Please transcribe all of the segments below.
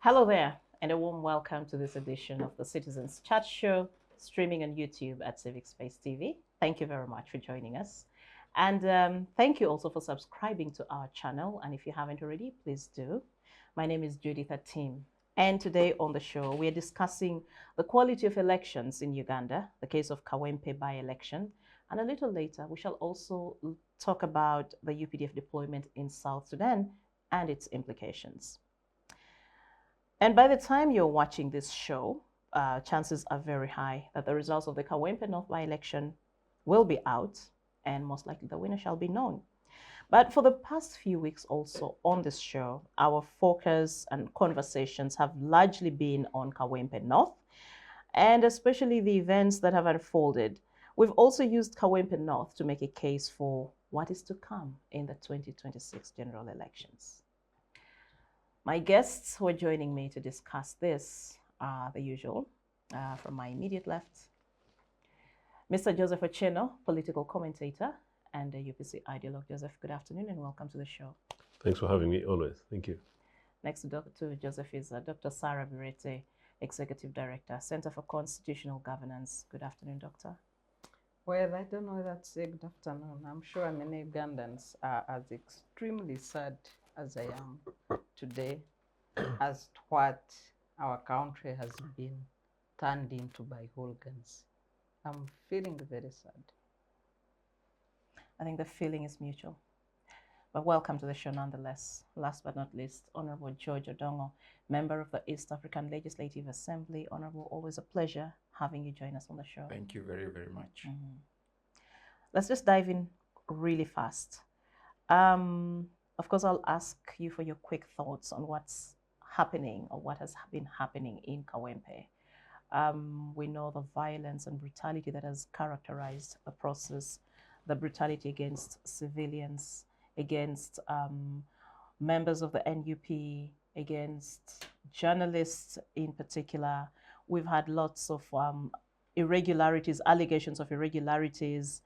Hello there, and a warm welcome to this edition of the Citizens Chat Show, streaming on YouTube at Civic Space TV. Thank you very much for joining us. And thank you also for subscribing to our channel. And if you haven't already, please do. My name is Judith Atim. And today on the show, we are discussing the quality of elections in Uganda, the case of Kawempe by-election. And a little later, we shall also talk about the UPDF deployment in South Sudan and its implications. And by the time you're watching this show, chances are very high that the results of the Kawempe North by-election will be out, and most likely the winner shall be known. But for the past few weeks also on this show, our focus and conversations have largely been on Kawempe North, and especially the events that have unfolded. We've also used Kawempe North to make a case for what is to come in the 2026 general elections. My guests who are joining me to discuss this are the usual. From my immediate left, Mr. Joseph Ochieno, political commentator and a UPC Ideologue. Joseph, good afternoon and welcome to the show. Thanks for having me, always. Thank you. Next to Joseph is Dr. Sarah Bireete, Executive Director, Center for Constitutional Governance. Good afternoon, Doctor. Well, I don't know whether to say good afternoon. I'm sure many Ugandans are as extremely sad as I am today as to what our country has been turned into by hooligans. I'm feeling very sad. I think the feeling is mutual. But welcome to the show nonetheless. Last but not least, Honourable George Odongo, member of the East African Legislative Assembly. Honourable, always a pleasure having you join us on the show. Thank you very, very much. Let's just dive in really fast. Of course, I'll ask you for your quick thoughts on what's happening or what has been happening in Kawempe. We know the violence and brutality that has characterized the process, the brutality against civilians, against members of the NUP, against journalists in particular. We've had lots of irregularities, allegations of irregularities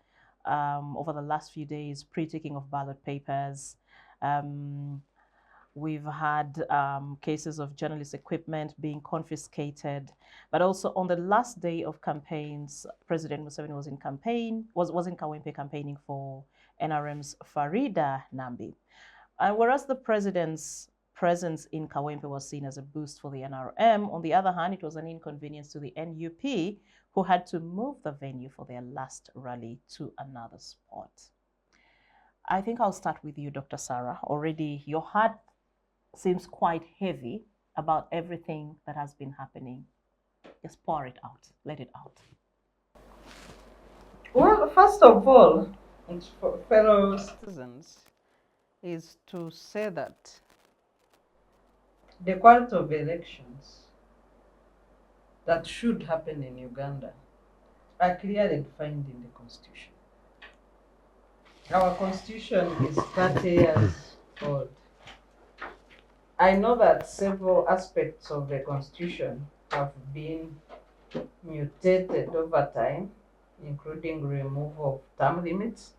over the last few days, pre-taking of ballot papers. We've had cases of journalist equipment being confiscated, but also on the last day of campaigns, President Museveni was in Kawempe campaigning for NRM's Farida Nambi. Whereas the president's presence in Kawempe was seen as a boost for the NRM, on the other hand, it was an inconvenience to the NUP, who had to move the venue for their last rally to another spot. I think I'll start with you, Dr. Sarah. Already your heart seems quite heavy about everything that has been happening. Just pour it out, let it out. Well, first of all, and for fellow citizens, is to say that the quality of elections that should happen in Uganda are clearly defined in the Constitution. Our Constitution is 30 years old. I know that several aspects of the Constitution have been mutated over time, including removal of term limits,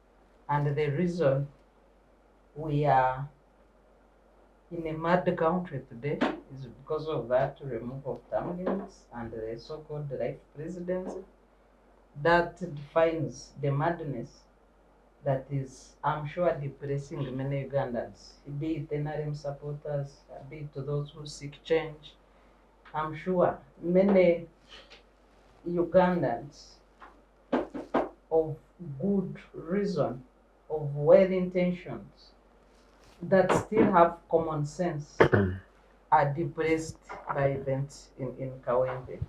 and the reason we are in a mad country today is because of that removal of term limits and the so-called life presidency that defines the madness that is, I'm sure, depressing many Ugandans, be it NRM supporters, be it to those who seek change. I'm sure many Ugandans of good reason, of well intentions, that still have common sense are depressed by events in Kawempe.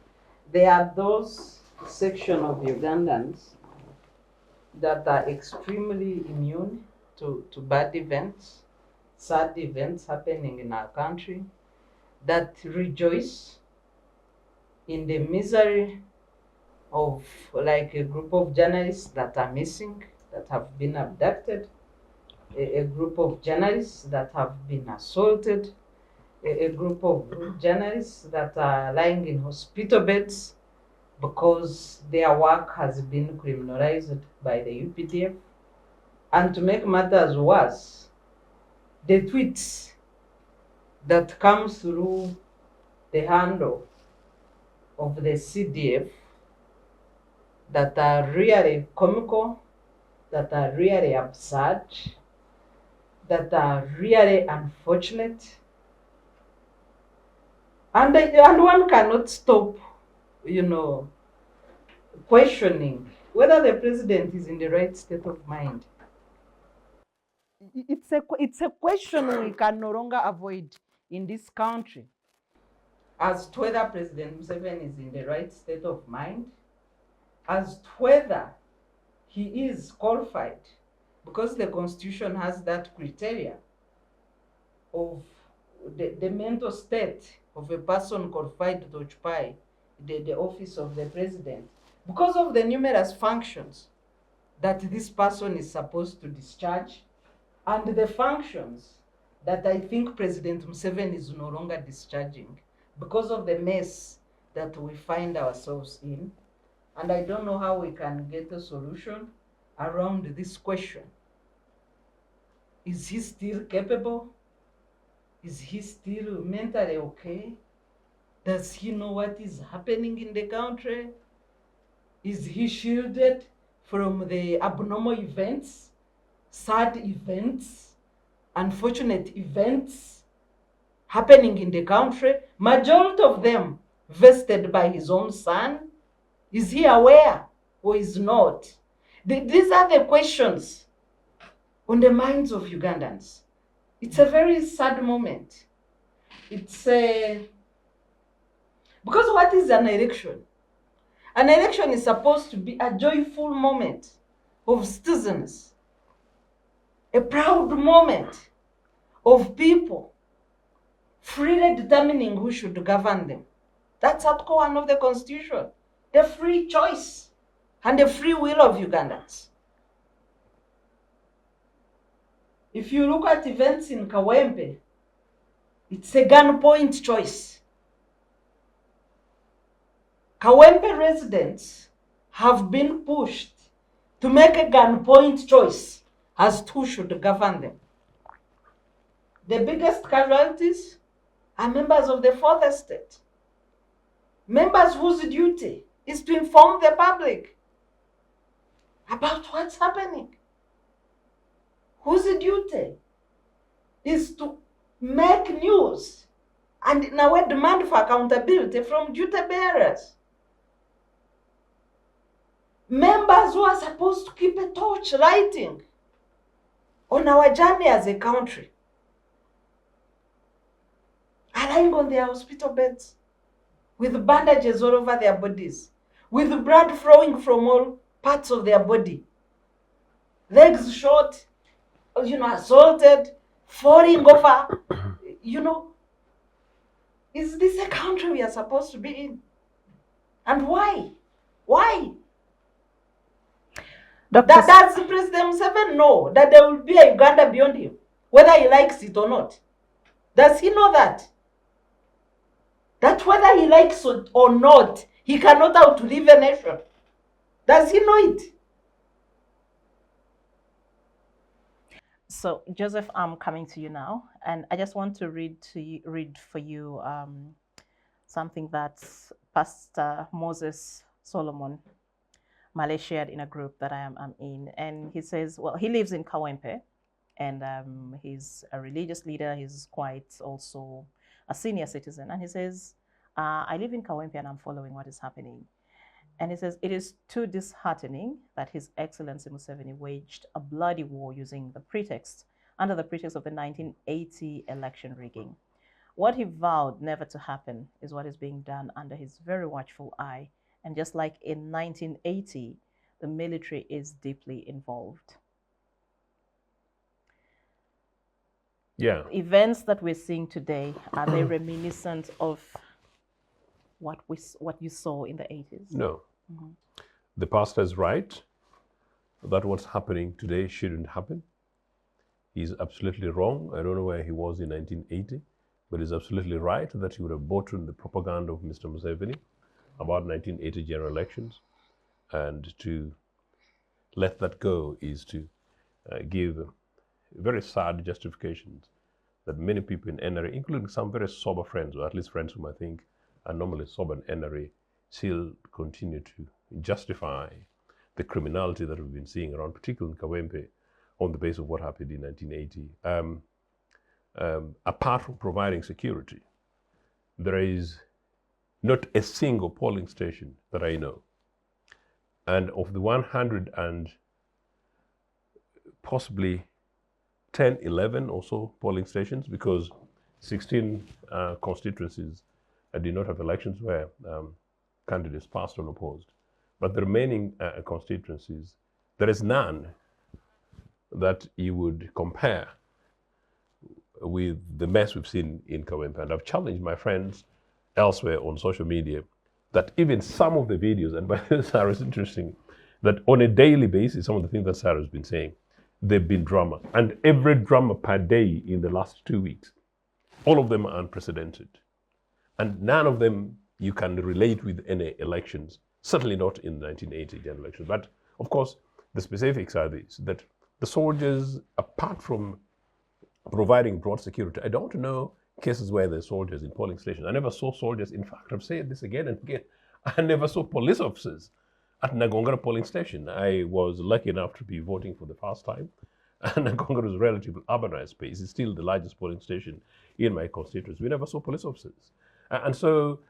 There are those section of Ugandans that are extremely immune to bad events, sad events happening in our country, that rejoice in the misery of like a group of journalists that are missing, that have been abducted, a group of journalists that have been assaulted, a group of journalists that are lying in hospital beds because their work has been criminalized by the UPDF. And to make matters worse, the tweets that come through the handle of the CDF that are really comical, that are really absurd, that are really unfortunate. And one cannot stop, questioning whether the president is in the right state of mind. It's a question we can no longer avoid in this country as to whether President Museveni is in the right state of mind, as to whether he is qualified, because the Constitution has that criteria of the mental state of a person qualified to occupy the office of the president, because of the numerous functions that this person is supposed to discharge, and the functions that I think President Museveni is no longer discharging because of the mess that we find ourselves in. And I don't know how we can get a solution around this question. Is he still capable? Is he still mentally okay? Does he know what is happening in the country? Is he shielded from the abnormal events, sad events, unfortunate events happening in the country, majority of them vested by his own son? Is he aware or is not? These are the questions on the minds of Ugandans. It's a very sad moment. It's because what is an election? An election is supposed to be a joyful moment of citizens, a proud moment of people freely determining who should govern them. That's Article 1 of the Constitution, the free choice and the free will of Ugandans. If you look at events in Kawempe, it's a gunpoint choice. Kawempe residents have been pushed to make a gunpoint choice as to who should govern them. The biggest casualties are members of the fourth estate, members whose duty is to inform the public about what's happening, whose duty is to make news and in a way demand for accountability from duty bearers. Members who are supposed to keep a torch lighting on our journey as a country are lying on their hospital beds with bandages all over their bodies, with blood flowing from all parts of their body, legs short, assaulted, falling over. Is this a country we are supposed to be in? And why? Why? Does President Museveni know that there will be a Uganda beyond him, whether he likes it or not? Does he know that? That whether he likes it or not, he cannot outlive a nation? Does he know it? So, Joseph, I'm coming to you now, and I just want to read for you something that Pastor Moses Solomon Malay shared in a group that I'm in, and he says, well, he lives in Kawempe, and he's a religious leader. He's quite also a senior citizen, and he says, I live in Kawempe and I'm following what is happening. And he says, it is too disheartening that His Excellency Museveni waged a bloody war under the pretext of the 1980 election rigging. What he vowed never to happen is what is being done under his very watchful eye. And just like in 1980, the military is deeply involved. Yeah. Events that we're seeing today, are they reminiscent of what you saw in the 80s? No. Mm-hmm. The pastor is right that what's happening today shouldn't happen. He's absolutely wrong. I don't know where he was in 1980, but he's absolutely right that he would have bought in the propaganda of Mr. Museveni about 1980 general elections. And to let that go is to give very sad justifications that many people in NRA, including some very sober friends, or at least friends whom I think are normally sober in NRA, still continue to justify the criminality that we've been seeing around, particularly in Kawempe, on the basis of what happened in 1980. Apart from providing security, there is not a single polling station that I know. And of the 100 and possibly 10, 11 or so polling stations, because 16 constituencies did not have elections where candidates passed unopposed. But the remaining constituencies, there is none that you would compare with the mess we've seen in Kawempe. And I've challenged my friends elsewhere on social media that even some of the videos, and by this, Sarah, it's interesting, that on a daily basis, some of the things that Sarah's been saying, they've been drama. And every drama per day in the last 2 weeks, all of them are unprecedented. And none of them you can relate with any elections, certainly not in the 1980 general election. But of course, the specifics are these, that the soldiers, apart from providing broad security, I don't know cases where there's soldiers in polling stations. I never saw soldiers. In fact, I've said this again and again, I never saw police officers at Nagongara polling station. I was lucky enough to be voting for the first time. And Nagongara is a relatively urbanized space. It's still the largest polling station in my constituency. We never saw police officers. And so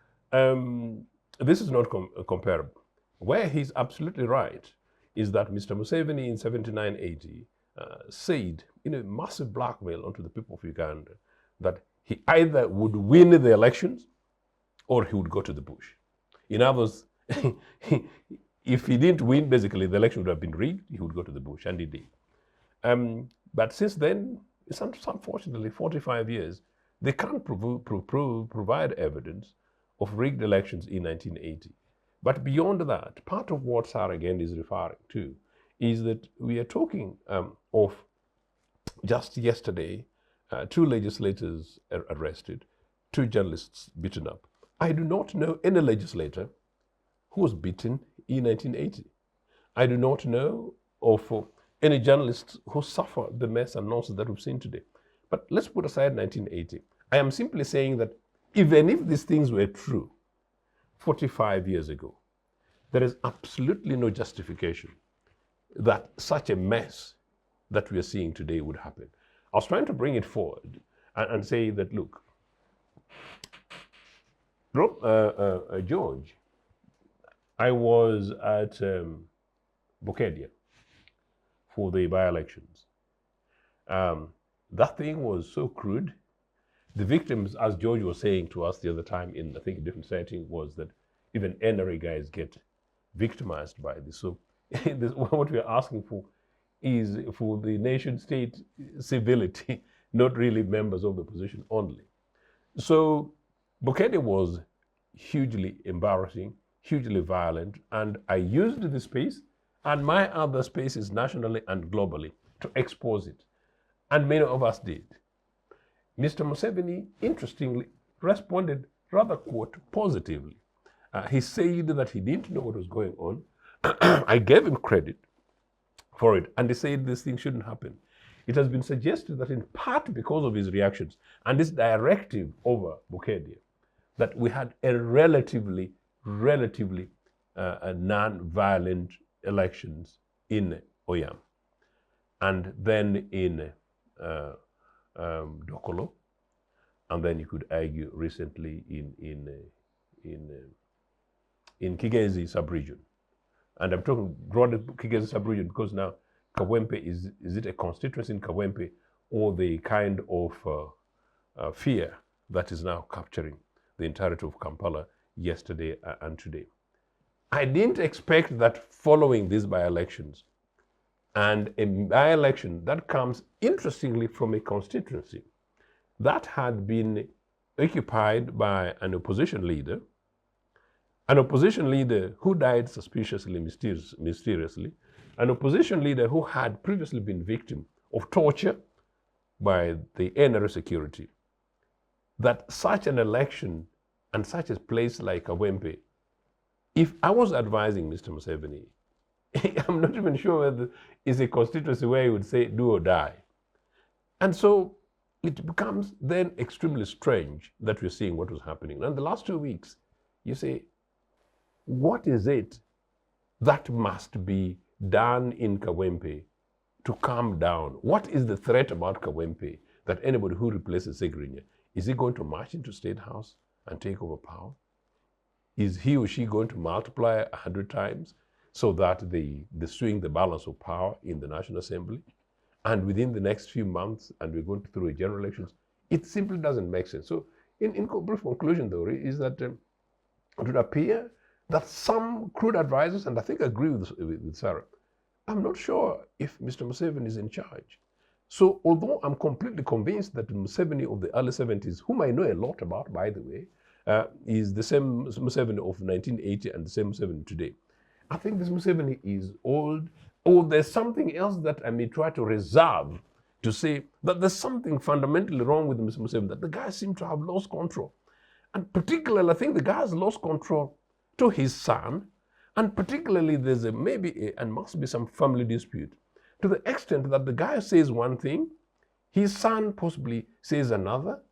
this is not comparable. Where he's absolutely right is that Mr. Museveni in 79-80 said in a massive blackmail onto the people of Uganda that he either would win the elections or he would go to the bush. In other words, if he didn't win, basically the election would have been rigged, he would go to the bush, and he did. But since then, it's unfortunately 45 years, they can't provide evidence of rigged elections in 1980. But beyond that, part of what Sarah again is referring to is that we are talking of just yesterday, 2 legislators arrested, 2 journalists beaten up. I do not know any legislator who was beaten in 1980. I do not know of any journalists who suffered the mess and nonsense that we've seen today. But let's put aside 1980. I am simply saying that even if these things were true 45 years ago, there is absolutely no justification that such a mess that we are seeing today would happen. I was trying to bring it forward and say that, look, George, I was at Bukedia for the by-elections. That thing was so crude. The victims, as George was saying to us the other time in, I think, a different setting, was that even NRA guys get victimized by this. So what we are asking for is for the nation state civility, not really members of the opposition only. So Bukedia was hugely embarrassing, hugely violent, and I used the space and my other spaces nationally and globally to expose it. And many of us did. Mr. Museveni, interestingly, responded rather, quote, positively. He said that he didn't know what was going on. I gave him credit for it, and he said this thing shouldn't happen. It has been suggested that in part because of his reactions and this directive over Bukedia, that we had a relatively non-violent elections in Oyam, and then in Dokolo, and then you could argue recently in Kigezi sub-region. And I'm talking broader Kigezi sub-region because now Kawempe, is it a constituency in Kawempe or the kind of fear that is now capturing the entirety of Kampala yesterday and today? I didn't expect that following these by-elections, and a by-election that comes interestingly from a constituency that had been occupied by an opposition leader who died suspiciously, mysteriously, an opposition leader who had previously been victim of torture by the NRA security, that such an election and such a place like Kawempe, if I was advising Mr. Museveni, I'm not even sure whether it's a constituency where he would say do or die. And so it becomes then extremely strange that we're seeing what was happening. And the last 2 weeks, you say, what is it that must be done in Kawempe to calm down? What is the threat about Kawempe that anybody who replaces Segrinya, is he going to march into State House and take over power? Is he or she going to multiply 100 times so that they swing the balance of power in the National Assembly? And within the next few months, and we're going through a general elections, it simply doesn't make sense. So in brief conclusion, though, is that it would appear that some crude advisors, and I think I agree with Sarah, I'm not sure if Mr. Museveni is in charge. So although I'm completely convinced that Museveni of the early 70s, whom I know a lot about, by the way, is the same Museveni of 1980 and the same Museveni today. I think this Museveni is old, or there's something else that I may try to reserve to say that there's something fundamentally wrong with Mr. Museveni, that the guy seems to have lost control. And particularly, I think the guy has lost control to his son, and particularly there's and must be some family dispute, to the extent that the guy says one thing, his son possibly says another,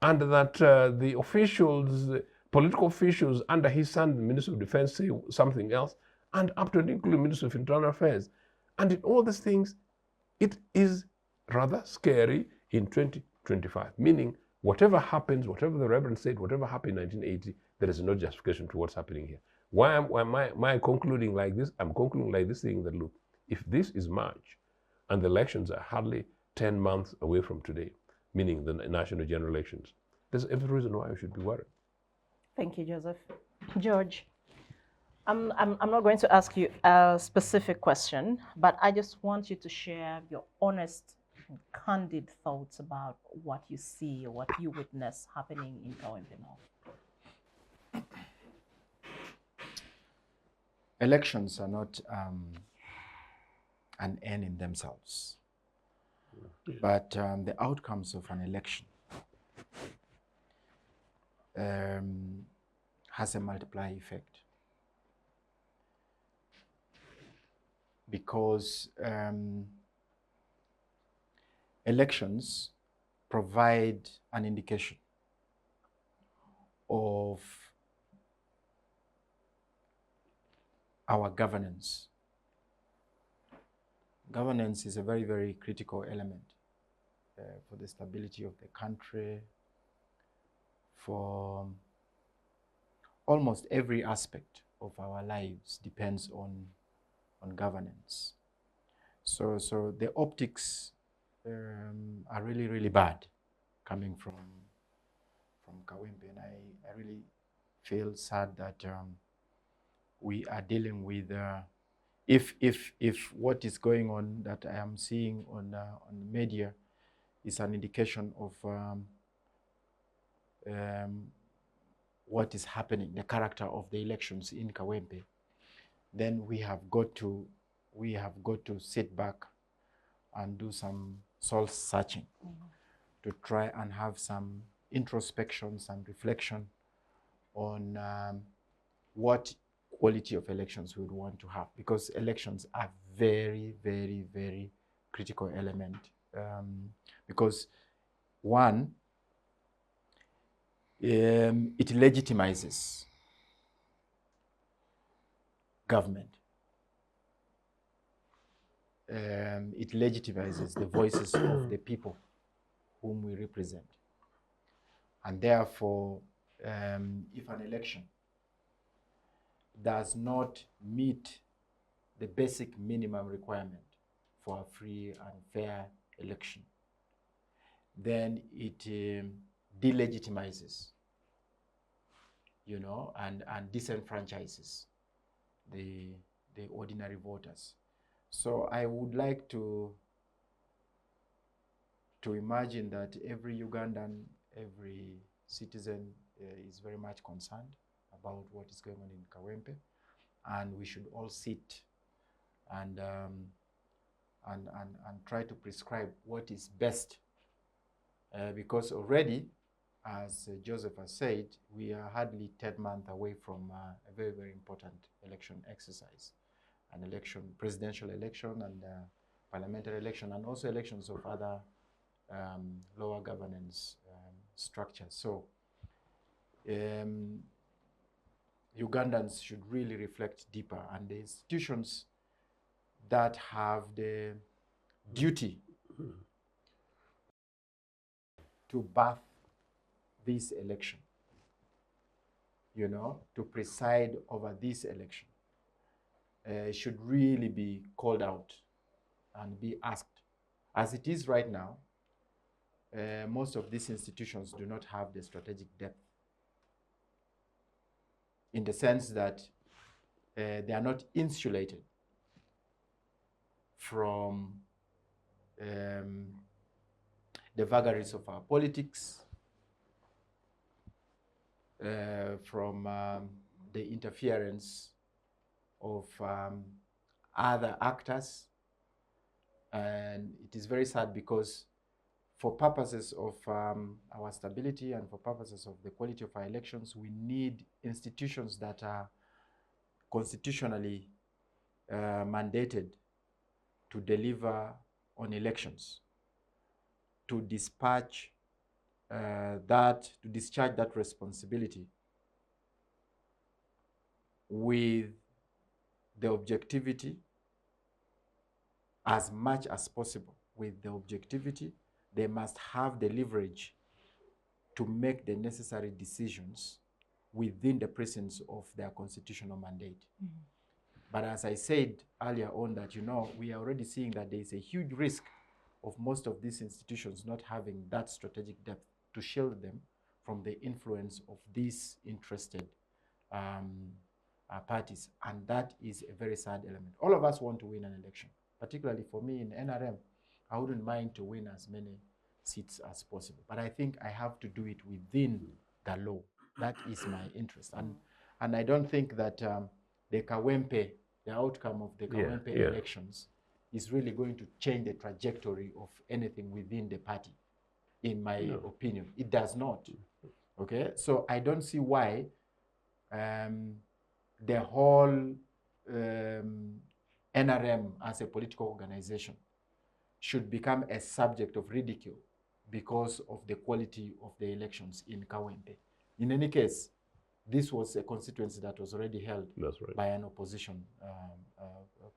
and that the officials, political officials under his son, the Minister of Defense, say something else, and up to and including Minister of Internal Affairs. And in all these things, it is rather scary in 2025, meaning whatever happens, whatever the Reverend said, whatever happened in 1980, there is no justification to what's happening here. Why am I concluding like this? I'm concluding like this, saying that, look, if this is March, and the elections are hardly 10 months away from today, meaning the national general elections, there's every reason why we should be worried. Thank you, Joseph. George, I'm not going to ask you a specific question, but I just want you to share your honest and candid thoughts about what you see or what you witness happening in Kawempe North. Elections are not an end in themselves, but the outcomes of an election has a multiplier effect, because elections provide an indication of our governance. Governance is a very, very critical element for the stability of the country, for almost every aspect of our lives depends on governance. So the optics are really, really bad coming from Kawempe, and I really feel sad that we are dealing with if what is going on that I am seeing on the media is an indication of what is happening, the character of the elections in Kawempe, then we have got to sit back and do some soul searching to try and have some introspection, some reflection on what quality of elections we would want to have, because elections are very, very, very critical element. Because one, it legitimizes government. It legitimizes the voices of the people whom we represent. And therefore, if an election does not meet the basic minimum requirement for a free and fair election, then it delegitimizes, and disenfranchises the ordinary voters. So I would like to imagine that every Ugandan, every citizen is very much concerned about what is going on in Kawempe, and we should all sit and try to prescribe what is best, because already, as Joseph has said, we are hardly 10 months away from a very, very important election exercise, an election, presidential election and parliamentary election, and also elections of other lower governance structure. So Ugandans should really reflect deeper, and the institutions that have the duty to birth this election, you know, to preside over this election, should really be called out and be asked. As it is right now, most of these institutions do not have the strategic depth, in the sense that they are not insulated from the vagaries of our politics, from the interference of other actors. And it is very sad, because for purposes of our stability and for purposes of the quality of our elections, we need institutions that are constitutionally mandated to deliver on elections, to discharge that responsibility with the objectivity, as much as possible with the objectivity. They must have the leverage to make the necessary decisions within the presence of their constitutional mandate. Mm-hmm. But as I said earlier on, that, you know, we are already seeing that there is a huge risk of most of these institutions not having that strategic depth to shield them from the influence of these interested parties. And that is a very sad element. All of us want to win an election. Particularly for me in NRM, I wouldn't mind to win as many seats as possible. But I think I have to do it within the law. That is my interest. And I don't think that the outcome of the Kawempe elections is really going to change the trajectory of anything within the party, in my opinion. It does not. Okay? So I don't see why the whole NRM as a political organization should become a subject of ridicule because of the quality of the elections in Kawempe. In any case, this was a constituency that was already held by an opposition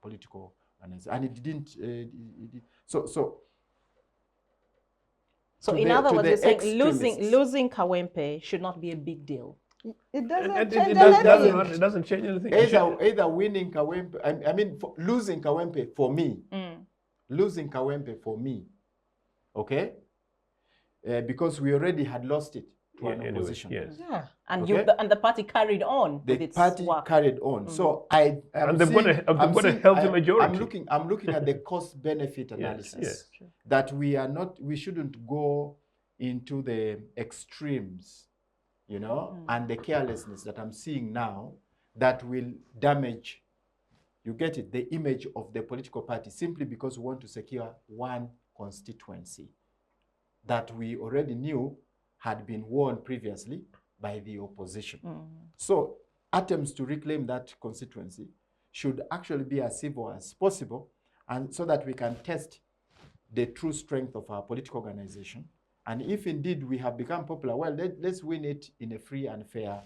political organization. And it didn't, So in other words, you're saying losing Kawempe should not be a big deal. It doesn't change anything. It doesn't change anything. Either winning Kawempe, I mean, losing Kawempe for me, okay? Because we already had lost it to an opposition. Yes. Yeah, and the party carried on with its work. Carried on. So they've got a healthy majority. I'm looking at the cost-benefit analysis. Yes. That we shouldn't go into the extremes, you know, and the carelessness that I'm seeing now that will damage, you get it, the image of the political party, simply because we want to secure one constituency that we already knew had been won previously by the opposition. So attempts to reclaim that constituency should actually be as civil as possible, and so that we can test the true strength of our political organization. And if indeed we have become popular, well, let's win it in a free and fair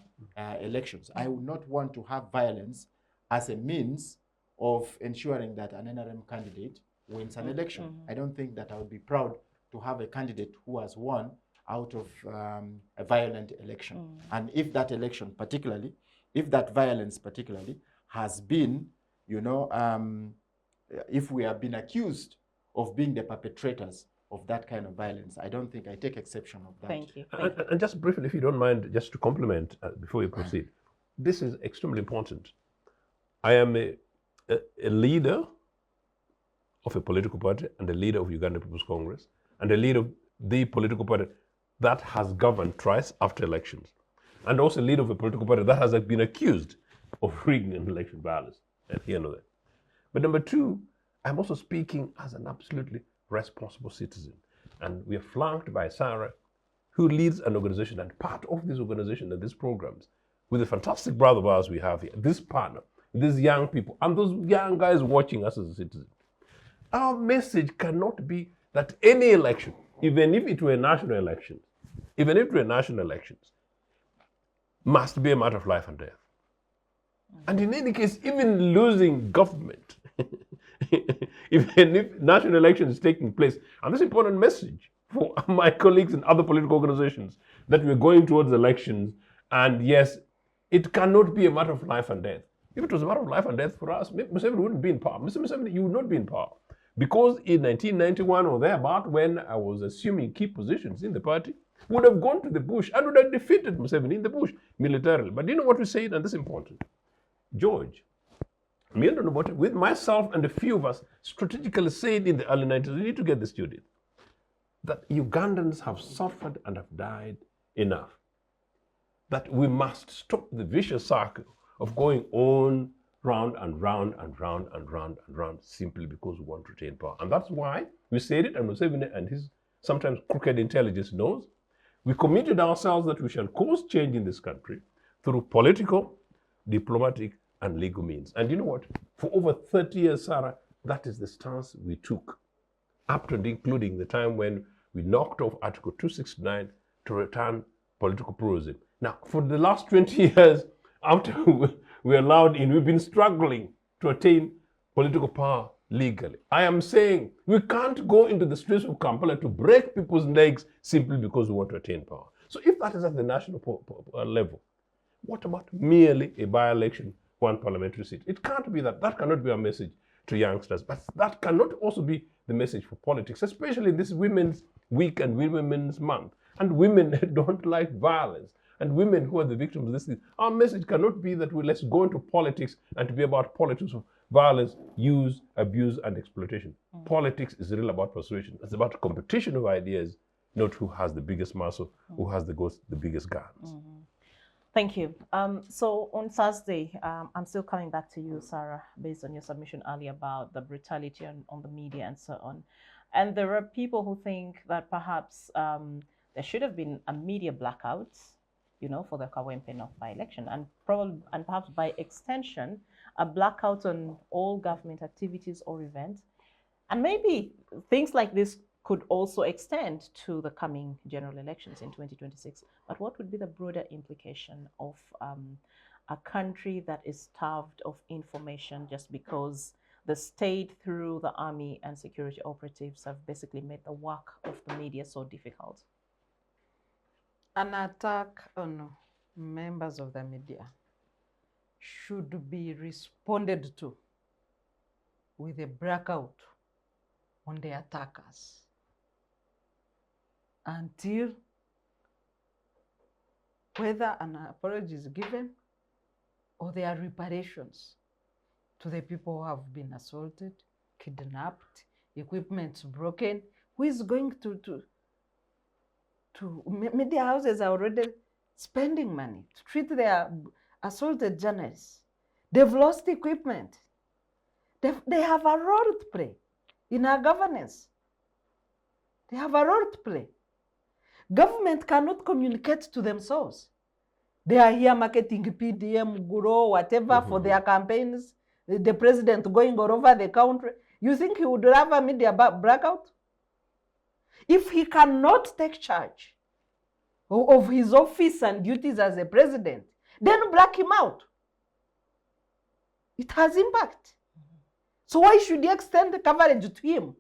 elections. I would not want to have violence as a means of ensuring that an NRM candidate wins an election. I don't think that I would be proud to have a candidate who has won out of a violent election. And if that election particularly, if that violence particularly has been, you know, if we have been accused of being the perpetrators of that kind of violence, I don't think I take exception of that. Thank you. And just briefly, if you don't mind, just to complement before you proceed, this is extremely important. I am a leader of a political party and a leader of Uganda People's Congress and a leader of the political party that has governed twice after elections, and also a leader of a political party that has been accused of rigging an election violence. And you know that. But number two, I'm also speaking as an absolutely responsible citizen. And we are flanked by Sarah, who leads an organization and part of this organization and these programs with a fantastic brother of ours we have here, this partner, these young people, and those young guys watching us as a citizen. Our message cannot be that any election even if it were national elections, must be a matter of life and death. And in any case, even losing government, even if national election is taking place, and this is an important message for my colleagues in other political organizations, that we're going towards elections, and yes, it cannot be a matter of life and death. If it was a matter of life and death for us, Museveni wouldn't be in power. Mr. Museveni, you would not be in power. Because in 1991 or thereabout, when I was assuming key positions in the party, would have gone to the bush and would have defeated Museveni in the bush militarily. But you know what we said, and this is important. George, me and Honourable, with myself and a few of us, strategically said in the early 90s, we need to get this, Judith, that Ugandans have suffered and have died enough. That we must stop the vicious cycle of going on round and round and round and round and round simply because we want to retain power. And that's why we said it, and Museveni and his sometimes crooked intelligence knows. We committed ourselves that we shall cause change in this country through political, diplomatic, and legal means. And you know what? For over 30 years, Sarah, that is the stance we took, up to and including the time when we knocked off Article 269 to return political pluralism. Now, for the last 20 years, after we allowed in, we've been struggling to attain political power legally. I am saying we can't go into the streets of Kampala to break people's legs simply because we want to attain power. So if that is at the national level, what about merely a by-election, one parliamentary seat? It can't be that. That cannot be our message to youngsters. But that cannot also be the message for politics, especially this Women's Week and Women's Month. And women don't like violence. And women who are the victims of this thing. Our message cannot be that let's go into politics and to be about politics of violence, use, abuse, and exploitation. Politics is really about persuasion. It's about competition of ideas, not who has the biggest muscle, who has the biggest guns. Thank you. So on Thursday, I'm still coming back to you, Sarah, based on your submission earlier about the brutality on the media and so on. And there are people who think that perhaps there should have been a media blackout, you know, for the Kawempe by-election, and perhaps by extension, a blackout on all government activities or events. And maybe things like this could also extend to the coming general elections in 2026. But what would be the broader implication of a country that is starved of information just because the state, through the army and security operatives, have basically made the work of the media so difficult? An attack on members of the media should be responded to with a blackout on the attackers until whether an apology is given or there are reparations to the people who have been assaulted, kidnapped, equipment broken. Who is going to media houses are already spending money to treat their assaulted journalists. They've lost equipment. They have a role to play in our governance. They have a role to play. Government cannot communicate to themselves. They are here marketing PDM, Guru, whatever for their campaigns. The president going all over the country. You think he would have a media blackout? If he cannot take charge of his office and duties as a president, then black him out. It has impact. So why should you extend the coverage to him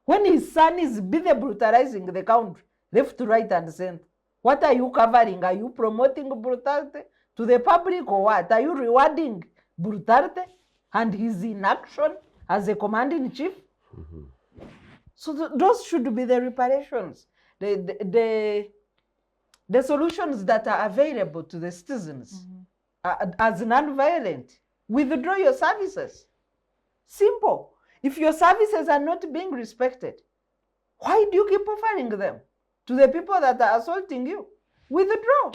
when his son is busy brutalizing the country, left, right, and center? What are you covering? Are you promoting brutality to the public or what? Are you rewarding brutality and his inaction as a commanding-in-chief? So those should be the reparations, the solutions that are available to the citizens as non-violent. Withdraw your services. Simple. If your services are not being respected, why do you keep offering them to the people that are assaulting you? Withdraw.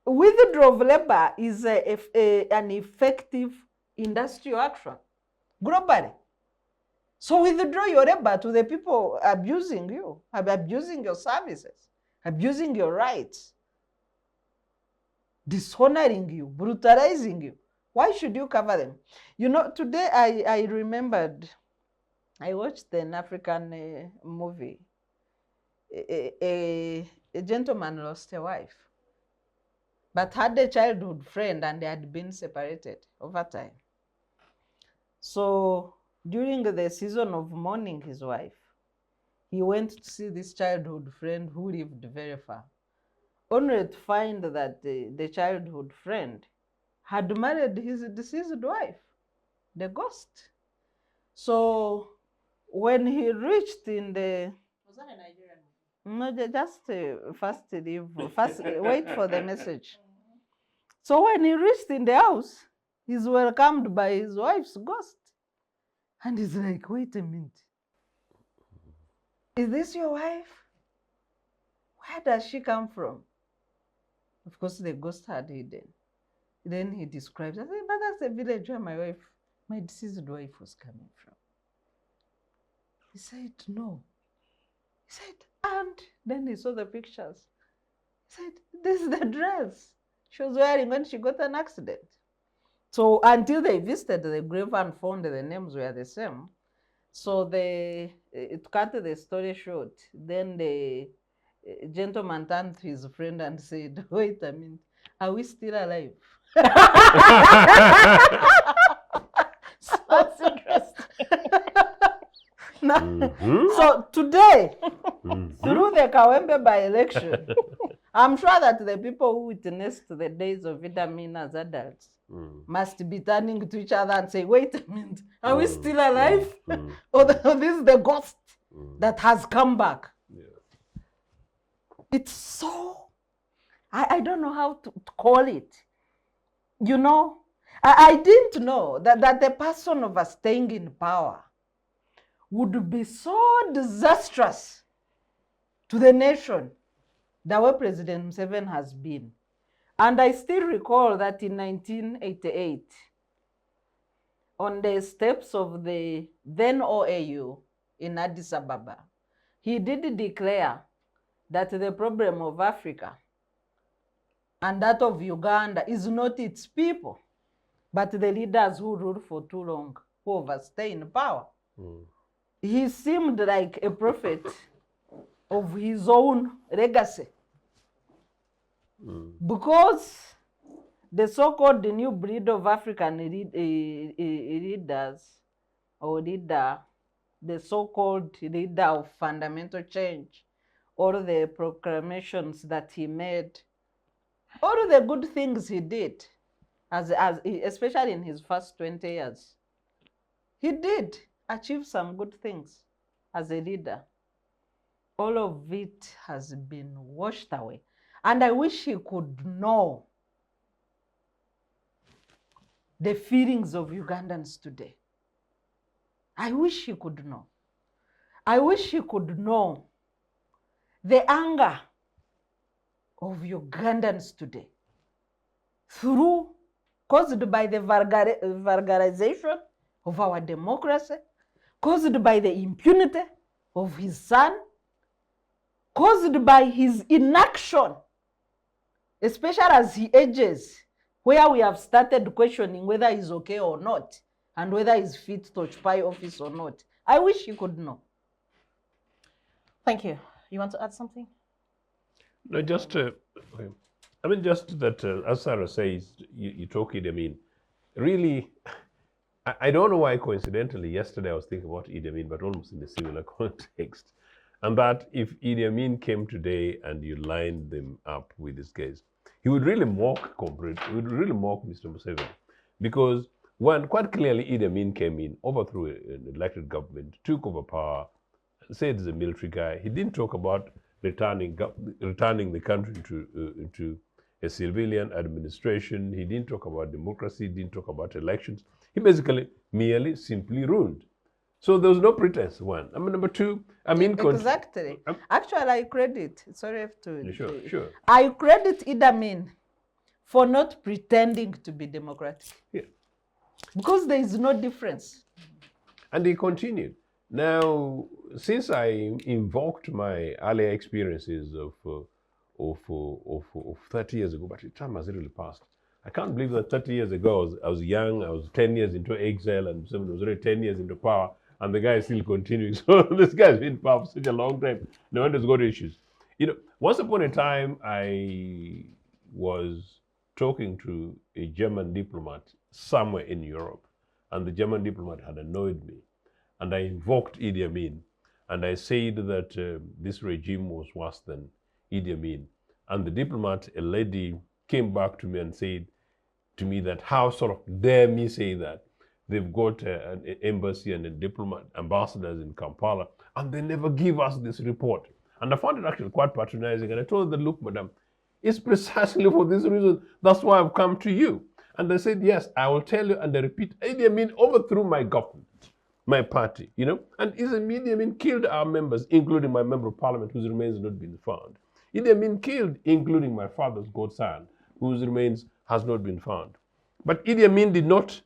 Withdrawal of labor is an effective industrial action globally. So withdraw your labor to the people abusing you, abusing your services, abusing your rights, dishonoring you, brutalizing you. Why should you cover them? You know, today I remembered, I watched an African movie a gentleman lost a wife, but had a childhood friend and they had been separated over time. So during the season of mourning his wife, he went to see this childhood friend who lived very far, only to find that the childhood friend had married his deceased wife, the ghost. So when he reached in the... Was that a Nigerian No, movie? just first leave, first wait for the message. So when he reached in the house, he's welcomed by his wife's ghost. And he's like, wait a minute. Is this your wife? Where does she come from? Of course, the ghost had hidden. Then he describes, I said, but that's the village where my deceased wife was coming from. He said, no. He said, and then he saw the pictures. He said, this is the dress she was wearing when she got an accident. So until they visited the grave and found the names were the same. So to cut the story short, then the gentleman turned to his friend and said, wait a minute, are we still alive? That's interesting. Now, so today, through the Kawempe by-election, I'm sure that the people who witnessed the days of Idi Amin as adults must be turning to each other and say, wait a minute, are we still alive? Or this is the ghost that has come back. Yeah. It's so, I don't know how to call it. You know, I didn't know that the person of us staying in power would be so disastrous to the nation the way President Museveni has been. And I still recall that in 1988, on the steps of the then OAU in Addis Ababa, he did declare that the problem of Africa and that of Uganda is not its people, but the leaders who rule for too long, who overstay in power. He seemed like a prophet of his own legacy. Because the so-called new breed of African leaders, or leader, the so-called leader of fundamental change, all the proclamations that he made, all the good things he did, especially in his first 20 years, he did achieve some good things as a leader. All of it has been washed away. And I wish he could know the feelings of Ugandans today. I wish he could know. I wish he could know the anger of Ugandans today caused by the vulgarization of our democracy, caused by the impunity of his son, caused by his inaction, especially as he ages, where we have started questioning whether he's okay or not, and whether he's fit to occupy office or not. I wish you could know. Thank you. You want to add something? No, just, I mean, just that, as Sarah says, you talk Idi Amin. Really, I don't know why, coincidentally, yesterday I was thinking about Idi Amin, but almost in a similar context. And that if Idi Amin came today and you lined them up with this case, he would really mock Mr. Museveni. Because one, quite clearly, Idi Amin came in, overthrew an elected government, took over power, said he's a military guy. He didn't talk about returning the country into a civilian administration. He didn't talk about democracy, didn't talk about elections. He basically simply ruled. So there was no pretense, one. I mean, number two, I mean... Exactly. Actually, I credit, sorry to... Sure. I credit Idi Amin for not pretending to be democratic. Yeah. Because there is no difference. And he continued. Now, since I invoked my earlier experiences of 30 years ago, but the time has really passed. I can't believe that 30 years ago I was young, I was 10 years into exile, and Museveni was already 10 years into power, and the guy is still continuing. So this guy's been in power for such a long time. No one has got issues. You know, once upon a time, I was talking to a German diplomat somewhere in Europe, and the German diplomat had annoyed me, and I invoked Idi Amin, and I said that this regime was worse than Idi Amin. And the diplomat, a lady, came back to me and said to me that how sort of dare me say that. They've got an embassy and a diplomat, ambassadors in Kampala, and they never give us this report. And I found it actually quite patronizing. And I told them, look, madam, it's precisely for this reason. That's why I've come to you. And they said, yes, I will tell you. And they repeat, Idi Amin overthrew my government, my party, you know. And Idi Amin killed our members, including my member of parliament, whose remains have not been found. Idi Amin killed, including my father's godson, whose remains has not been found. But Idi Amin did not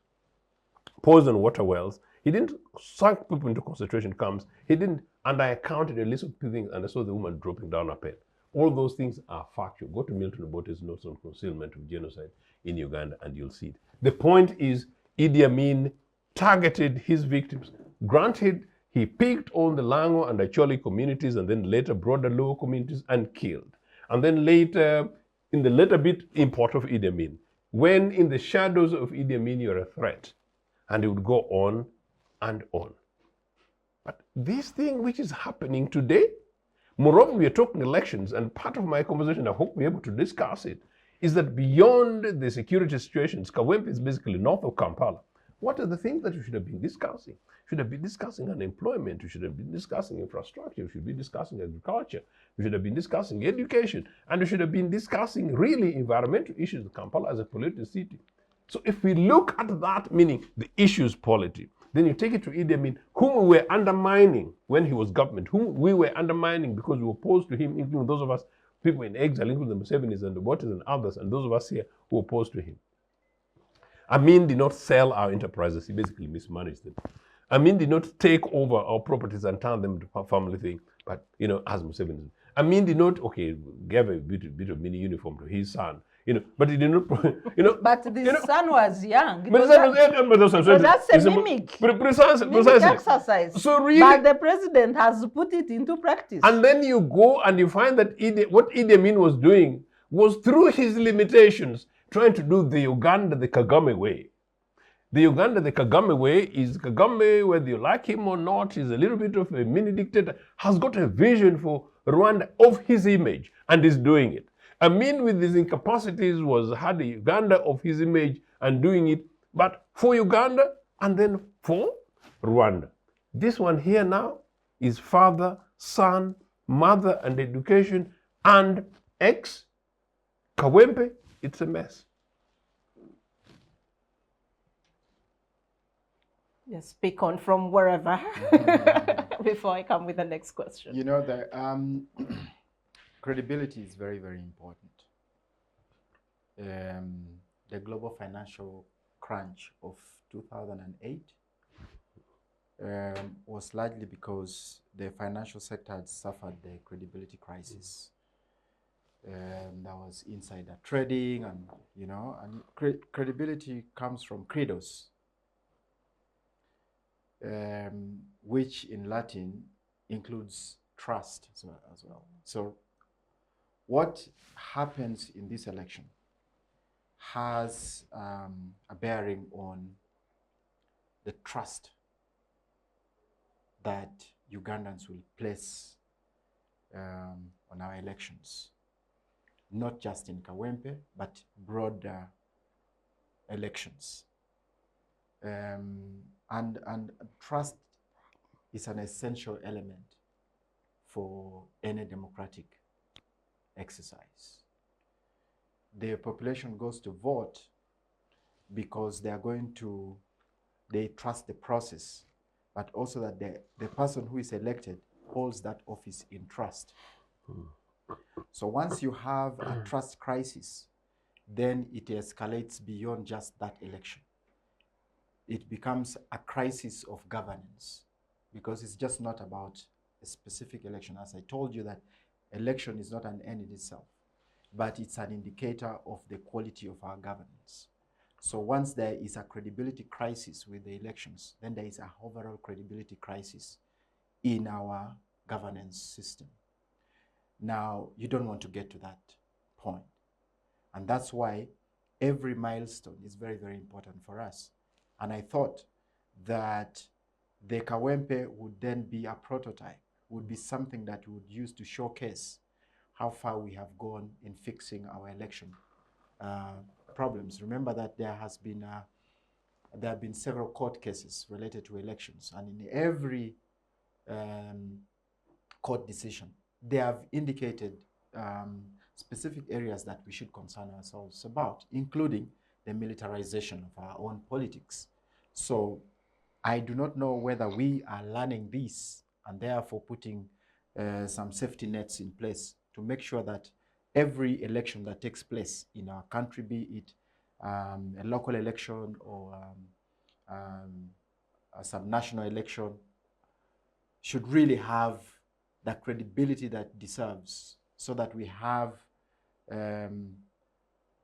poison water wells. He didn't suck people into concentration camps. He didn't, and I counted a list of things, and I saw the woman dropping down her pen. All those things are factual. Go to Milton Obote's notes on concealment of genocide in Uganda, and you'll see it. The point is, Idi Amin targeted his victims. Granted, he picked on the Lango and Acholi communities, and then later broader Luo communities, and killed. And then later, in the later bit, import of Idi Amin. When in the shadows of Idi Amin, you're a threat. And it would go on and on. But this thing which is happening today, moreover, we are talking elections, and part of my conversation, I hope we're able to discuss it, is that beyond the security situations, Kawempe is basically north of Kampala. What are the things that we should have been discussing? We should have been discussing unemployment. We should have been discussing infrastructure. We should be discussing agriculture. We should have been discussing education. And we should have been discussing really environmental issues of Kampala as a polluted city. So if we look at that, meaning the issues polity, then you take it to Idi Amin, whom we were undermining when he was government, whom we were undermining because we were opposed to him, including those of us, people in exile, including the Musevenis and the Waters and others, and those of us here who were opposed to him. Amin did not sell our enterprises, he basically mismanaged them. Amin did not take over our properties and turn them into a family thing, but, you know, as Museveni. Amin did not, okay, gave a bit of mini uniform to his son, you know, but he did not, you know. But the son was young. But that's a mimic. Precisely. Exercise. So really, but the president has put it into practice. And then you go and you find that what Idi Amin was doing was through his limitations, trying to do the Uganda, the Kagame way. The Uganda, the Kagame way is Kagame, whether you like him or not, is a little bit of a mini dictator, has got a vision for Rwanda of his image and is doing it. Amin, with his incapacities, had a Uganda of his image and doing it, but for Uganda and then for Rwanda. This one here now is father, son, mother, and education, and Kawempe. It's a mess. Yes, speak on from wherever before I come with the next question. You know, the credibility is very, very important. The global financial crunch of 2008 was largely because the financial sector had suffered the credibility crisis. There was insider trading, and you know, and credibility comes from credos, which in Latin includes trust as well. So what happens in this election has a bearing on the trust that Ugandans will place on our elections, not just in Kawempe, but broader elections. And trust is an essential element for any democratic exercise. The population goes to vote because they trust the process, but also that the person who is elected holds that office in trust. So once you have a trust crisis, then it escalates beyond just that election. It becomes a crisis of governance, because it's just not about a specific election. As I told you, that election is not an end in itself, but it's an indicator of the quality of our governance. So once there is a credibility crisis with the elections, then there is a overall credibility crisis in our governance system. Now, you don't want to get to that point. And that's why every milestone is very, very important for us. And I thought that the Kawempe would then be a prototype, would be something that we would use to showcase how far we have gone in fixing our election problems. Remember that there have been several court cases related to elections, and in every court decision, they have indicated specific areas that we should concern ourselves about, including the militarization of our own politics. So I do not know whether we are learning this and therefore putting some safety nets in place to make sure that every election that takes place in our country, be it a local election or some national election, should really have the credibility that it deserves, so that we have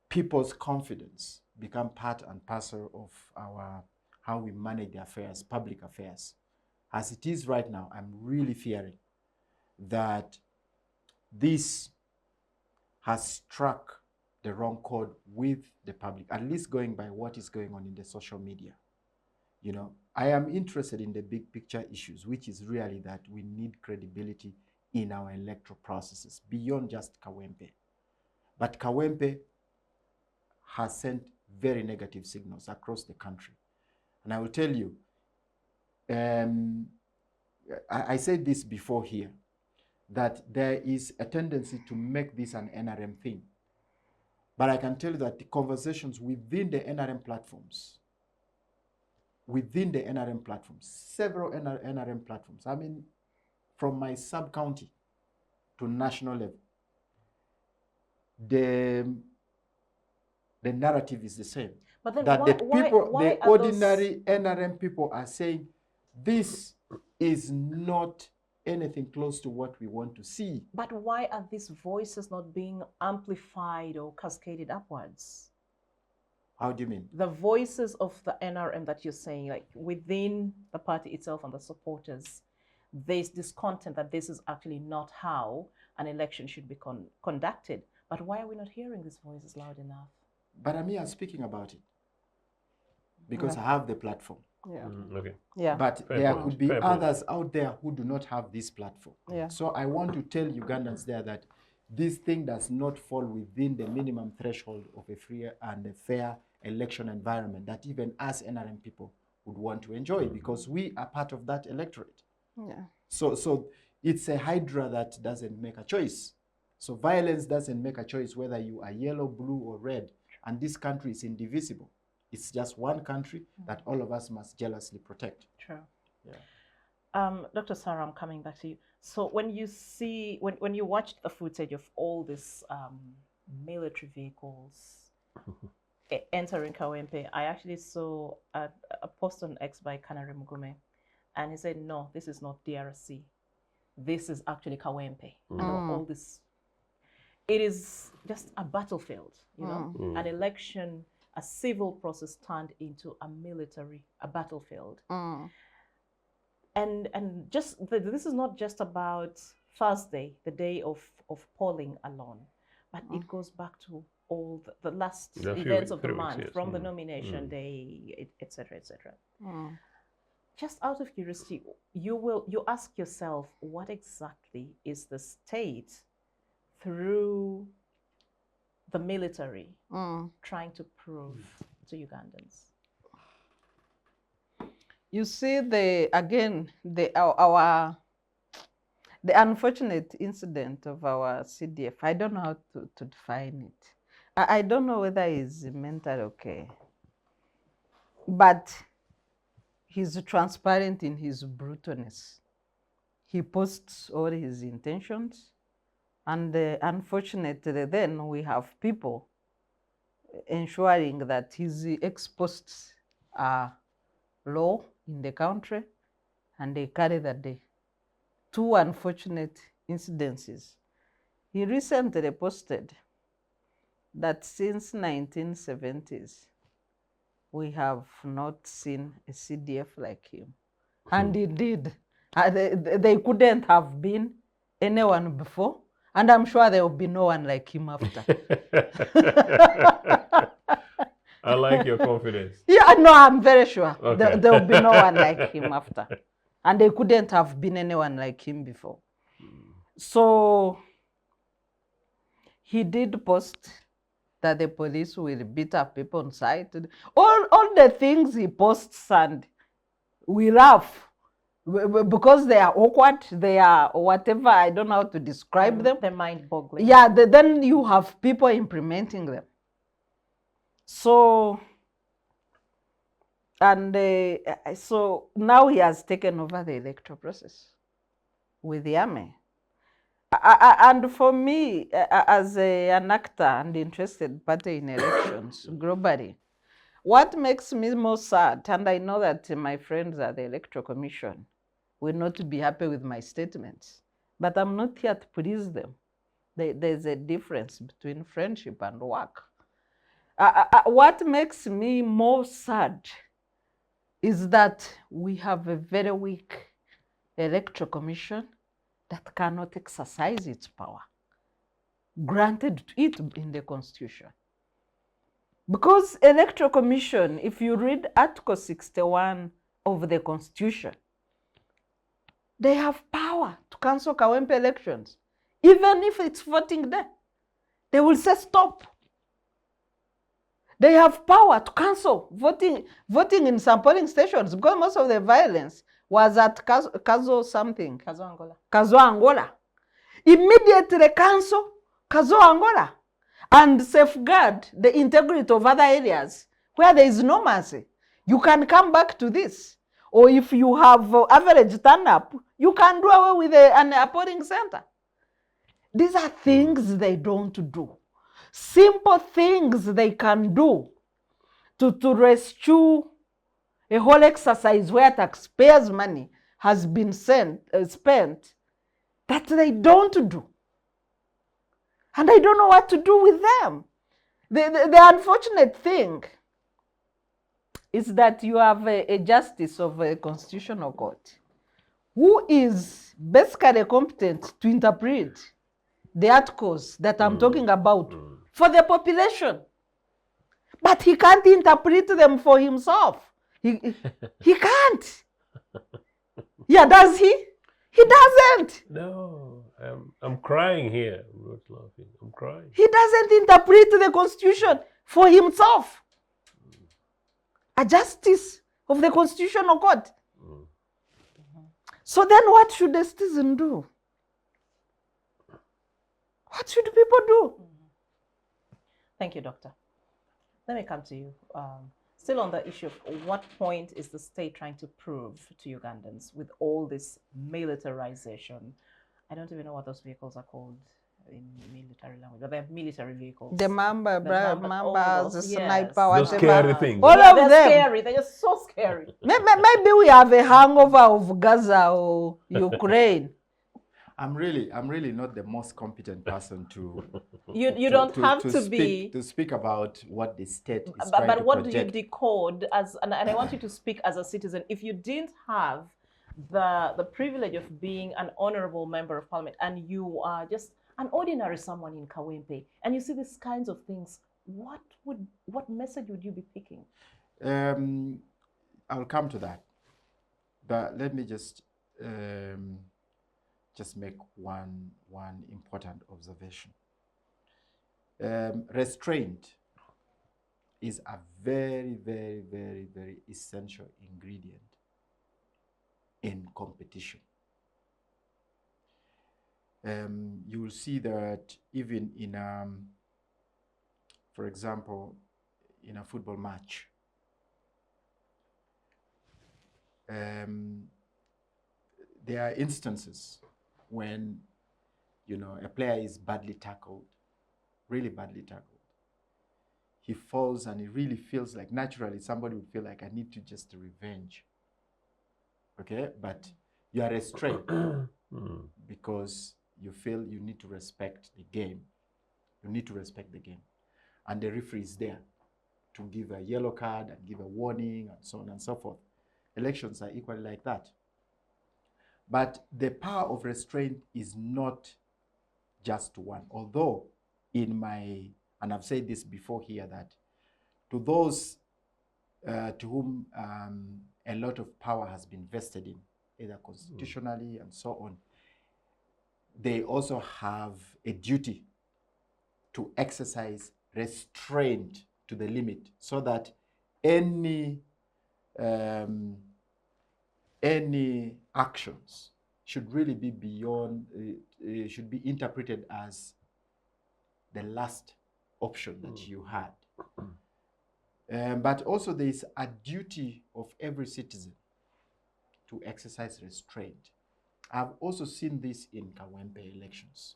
people's confidence become part and parcel of how we manage the affairs, public affairs. As it is right now, I'm really fearing that this has struck the wrong chord with the public, at least going by what is going on in the social media. You know, I am interested in the big picture issues, which is really that we need credibility in our electoral processes beyond just Kawempe. But Kawempe has sent very negative signals across the country. And I will tell you, I said this before here, that there is a tendency to make this an NRM thing. But I can tell you that the conversations within the NRM platforms, several NRM platforms, I mean, from my sub-county to national level, the narrative is the same. But then that why, the people, why the are ordinary NRM people are saying, this is not anything close to what we want to see. But why are these voices not being amplified or cascaded upwards? How do you mean? The voices of the NRM that you're saying, like within the party itself and the supporters, there's this content that this is actually not how an election should be conducted. But why are we not hearing these voices loud enough? But I'm here speaking about it because Yeah. I have the platform. Yeah. Okay. Yeah. But Fair there point. could be Fair point. others out there who do not have this platform. Yeah. So I want to tell Ugandans there that this thing does not fall within the minimum threshold of a free and a fair election environment that even us NRM people would want to enjoy, because we are part of that electorate. Yeah. So it's a hydra that doesn't make a choice. So violence doesn't make a choice whether you are yellow, blue, or red. And this country is indivisible. It's just one country that all of us must jealously protect. True. Yeah. Dr. Sarah, I'm coming back to you. So when you see, when you watched the footage of all these military vehicles entering Kawempe, I actually saw a post on X by Kanare Mugume, and he said, no, this is not DRC. This is actually Kawempe. And all this, it is just a battlefield, you know, an election, a civil process turned into a battlefield. And just this is not just about Thursday, the day of polling alone, but it goes back to all the last events of the month, yes. From the nomination day, etc., etc. Just out of curiosity, you ask yourself, what exactly is the state through the military trying to prove to Ugandans? You see, the unfortunate incident of our CDF, I don't know how to define it. I don't know whether he's mentally okay, but he's transparent in his brutalness. He posts all his intentions, and unfortunately then we have people ensuring that his ex-posts are law in the country, and they carry the day. Two unfortunate incidences. He recently posted that since 1970s, we have not seen a CDF like him. And indeed, they couldn't have been anyone before, and I'm sure there will be no one like him after. I like your confidence. Yeah, no, I'm very sure Okay. there will be no one like him after. And they couldn't have been anyone like him before. So he did post that the police will beat up people on sight. All the things he posts, and we laugh because they are awkward, they are whatever, I don't know how to describe them. They're mind-boggling. Yeah, then you have people implementing them. So, and so now he has taken over the electoral process with the army. And for me, as an actor and interested party in elections globally, what makes me more sad, and I know that my friends at the Electoral Commission will not be happy with my statements, but I'm not here to please them. There's a difference between friendship and work. What makes me more sad is that we have a very weak Electoral Commission that cannot exercise its power granted to it in the Constitution. Because Electoral Commission, if you read Article 61 of the Constitution, they have power to cancel Kawempe elections. Even if it's voting day, they will say stop. They have power to cancel voting in some polling stations, because most of the violence was at Kazo something. Kazo Angola. Immediately cancel Kazo Angola and safeguard the integrity of other areas where there is no mercy. You can come back to this. Or if you have average turn-up, you can do away with an polling center. These are things they don't do. Simple things they can do to rescue a whole exercise where taxpayers' money has been spent that they don't do. And I don't know what to do with them. The unfortunate thing is that you have a justice of a constitutional court who is basically competent to interpret the articles that I'm talking about for the population. But he can't interpret them for himself. He can't. Yeah, does he? He doesn't. No, I'm crying here. I'm not laughing. I'm crying. He doesn't interpret the Constitution for himself. A justice of the Constitutional Court. So then what should the citizen do? What should people do? Thank you, Doctor. Let me come to you. Still on the issue of what point is the state trying to prove to Ugandans with all this militarization? I don't even know what those vehicles are called in military language, but they're military vehicles. The Mamba, the sniper, Those whatever. scary things. All Yeah, of they're them. scary. They're just so scary. Maybe we have a hangover of Gaza or Ukraine. I'm really not the most competent person to You don't have to speak about what the state is but trying to what project. do you decode as, and I want you to speak as a citizen, if you didn't have the privilege of being an honourable member of parliament and you are just an ordinary someone in Kawempe and you see these kinds of things, what message would you be picking? I'll come to that, but let me just make one important observation. Restraint is a very, very, very, very essential ingredient in competition. You will see that even in, for example, in a football match, there are instances when, a player is badly tackled, really badly tackled. He falls and he really feels like, naturally, somebody would feel like, I need to just revenge. Okay, but you are restrained because you feel you need to respect the game. You need to respect the game. And the referee is there. to give a yellow card and give a warning and so on and so forth. Elections are equally like that. But the power of restraint is not just one. Although in my, and I've said this before here, that to those to whom a lot of power has been vested in, either constitutionally and so on, they also have a duty to exercise restraint to the limit, so that any actions should really be beyond, should be interpreted as the last option that you had. But also there is a duty of every citizen to exercise restraint. I've also seen this in Kawempe elections.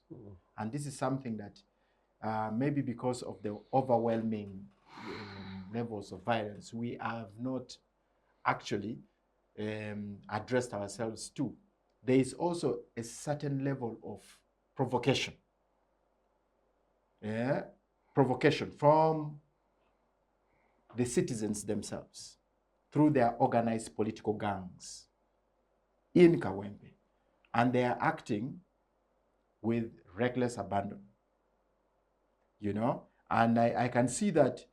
And this is something that maybe because of the overwhelming levels of violence, we have not actually addressed ourselves to. There is also a certain level of provocation. Provocation from the citizens themselves through their organized political gangs in Kawempe. And they are acting with reckless abandon, you know? And I can see that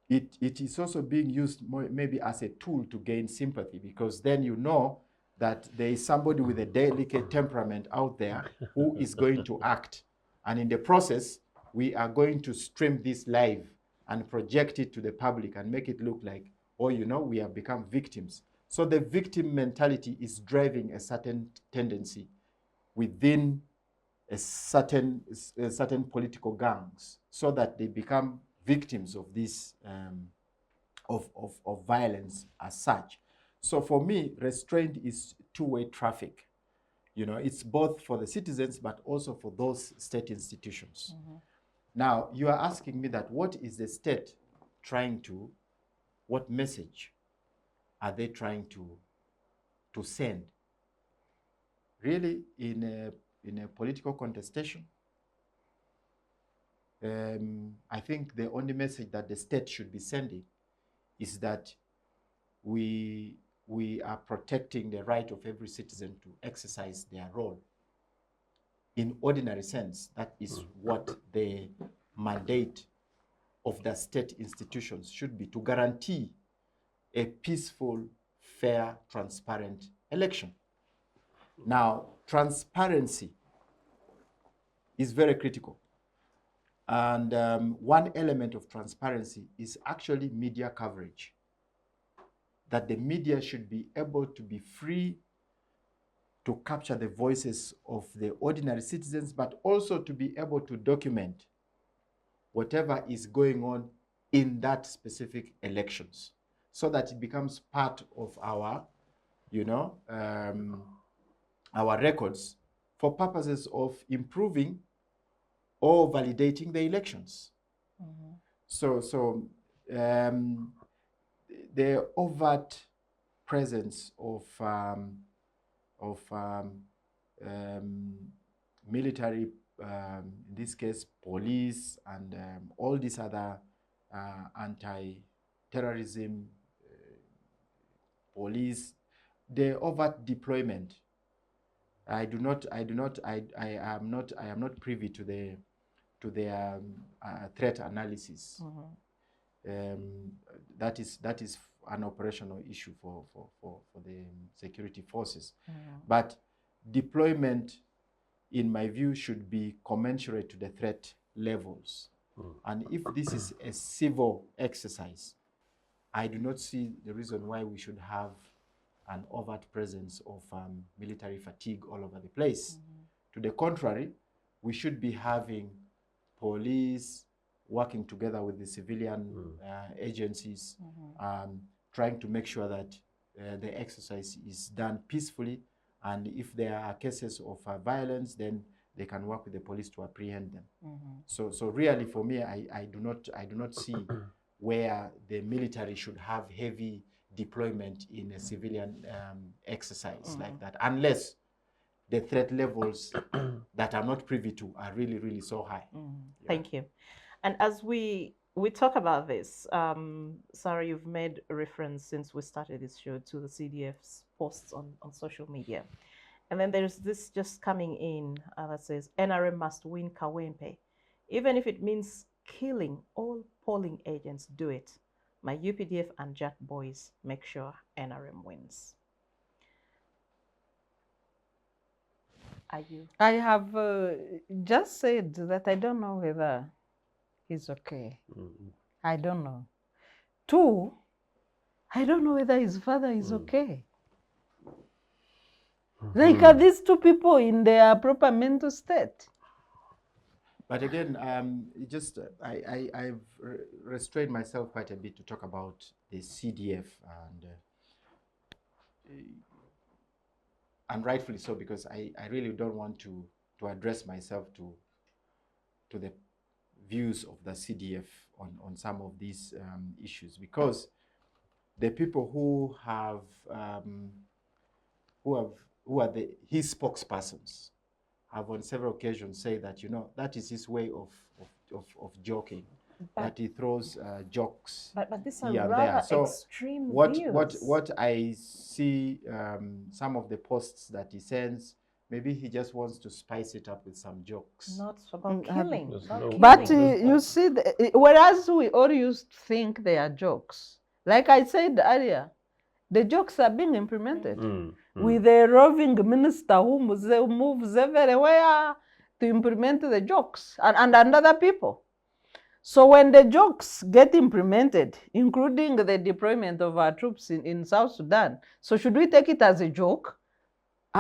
it is also being used maybe as a tool to gain sympathy, because then you know that there is somebody with a delicate temperament out there who is going to act. And in the process, we are going to stream this live and project it to the public and make it look like, oh, you know, we have become victims. So the victim mentality is driving a certain tendency within a certain political gangs, so that they become victims of this of violence as such. So for me, restraint is two-way traffic. You know, it's both for the citizens, but also for those state institutions. Now, you are asking me that what is the state trying to, what message are they trying to send? Really, in a political contestation, I think the only message that the state should be sending is that we are protecting the right of every citizen to exercise their role. In ordinary sense, that is what the mandate of the state institutions should be, to guarantee a peaceful, fair, transparent election. Now, transparency is very critical. And one element of transparency is actually media coverage. That the media should be able to be free to capture the voices of the ordinary citizens, but also to be able to document whatever is going on in that specific elections, so that it becomes part of our, you know, our records for purposes of improving or validating the elections. So the overt presence of military, in this case police, and all these other anti-terrorism police, the overt deployment. I am not privy to the threat analysis. That is an operational issue for the security forces. But deployment, in my view, should be commensurate to the threat levels. And if this is a civil exercise, I do not see the reason why we should have an overt presence of military fatigue all over the place. To the contrary, we should be having police working together with the civilian agencies, trying to make sure that the exercise is done peacefully. And if there are cases of violence, then they can work with the police to apprehend them. So really, for me, I do not see where the military should have heavy deployment in a civilian exercise like that, unless the threat levels that I'm not privy to are really, really so high. Thank you. And as we we talk about this. Sarah, you've made a reference since we started this show to the CDF's posts on social media. And then there's this just coming in that says, NRM must win Kawempe. Even if it means killing all polling agents, do it. My UPDF and Jack boys make sure NRM wins. Are you? I have just said that I don't know whether he's okay. I don't know. 2, I don't know whether his father is okay. Like, are these 2 people in their proper mental state? But again, I've restrained myself quite a bit to talk about the CDF, and rightfully so, because I really don't want to address myself to the views of the CDF on some of these issues, because the people who are his spokespersons have on several occasions said that, that is his way of joking, that he throws jokes but these are here and rather there. So extreme what views. I see, some of the posts that he sends, maybe he just wants to spice it up with some jokes. Not about killing. But you see, whereas we all used to think they are jokes, like I said earlier, the jokes are being implemented. With a roving minister who moves everywhere to implement the jokes, and other people. So when the jokes get implemented, including the deployment of our troops in South Sudan, so should we take it as a joke?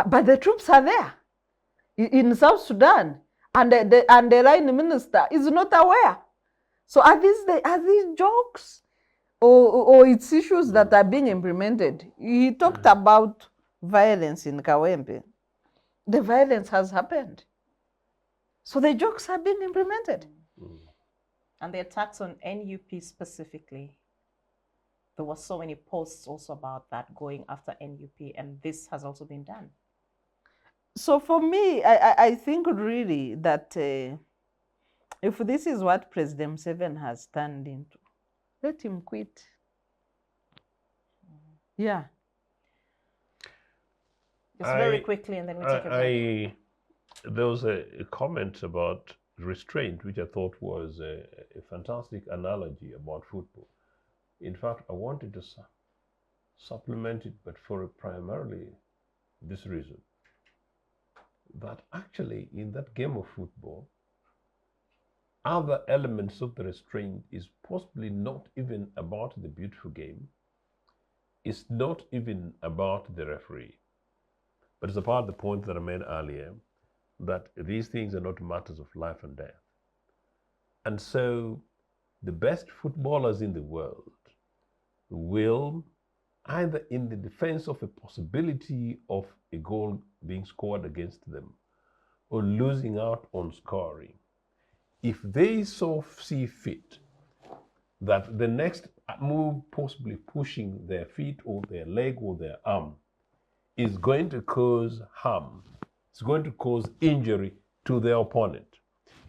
But the troops are there in South Sudan, and the line minister is not aware. So are these jokes, or it's issues that are being implemented? He talked about violence in Kawempe. The violence has happened. So the jokes are being implemented. And the attacks on NUP specifically, there were so many posts also about that, going after NUP, and this has also been done. So for me, I think really that if this is what President Museveni has turned into, let him quit. Yeah. Just very quickly, and then we take a break. There was a comment about restraint, which I thought was a fantastic analogy about football. In fact, I wanted to supplement it, but for primarily this reason, that actually in that game of football, other elements of the restraint is possibly not even about the beautiful game. It's not even about the referee, but it's about the point that I made earlier, that these things are not matters of life and death. And so the best footballers in the world will, either in the defense of a possibility of a goal being scored against them or losing out on scoring, if they so see fit that the next move, possibly pushing their feet or their leg or their arm, is going to cause harm, it's going to cause injury to their opponent,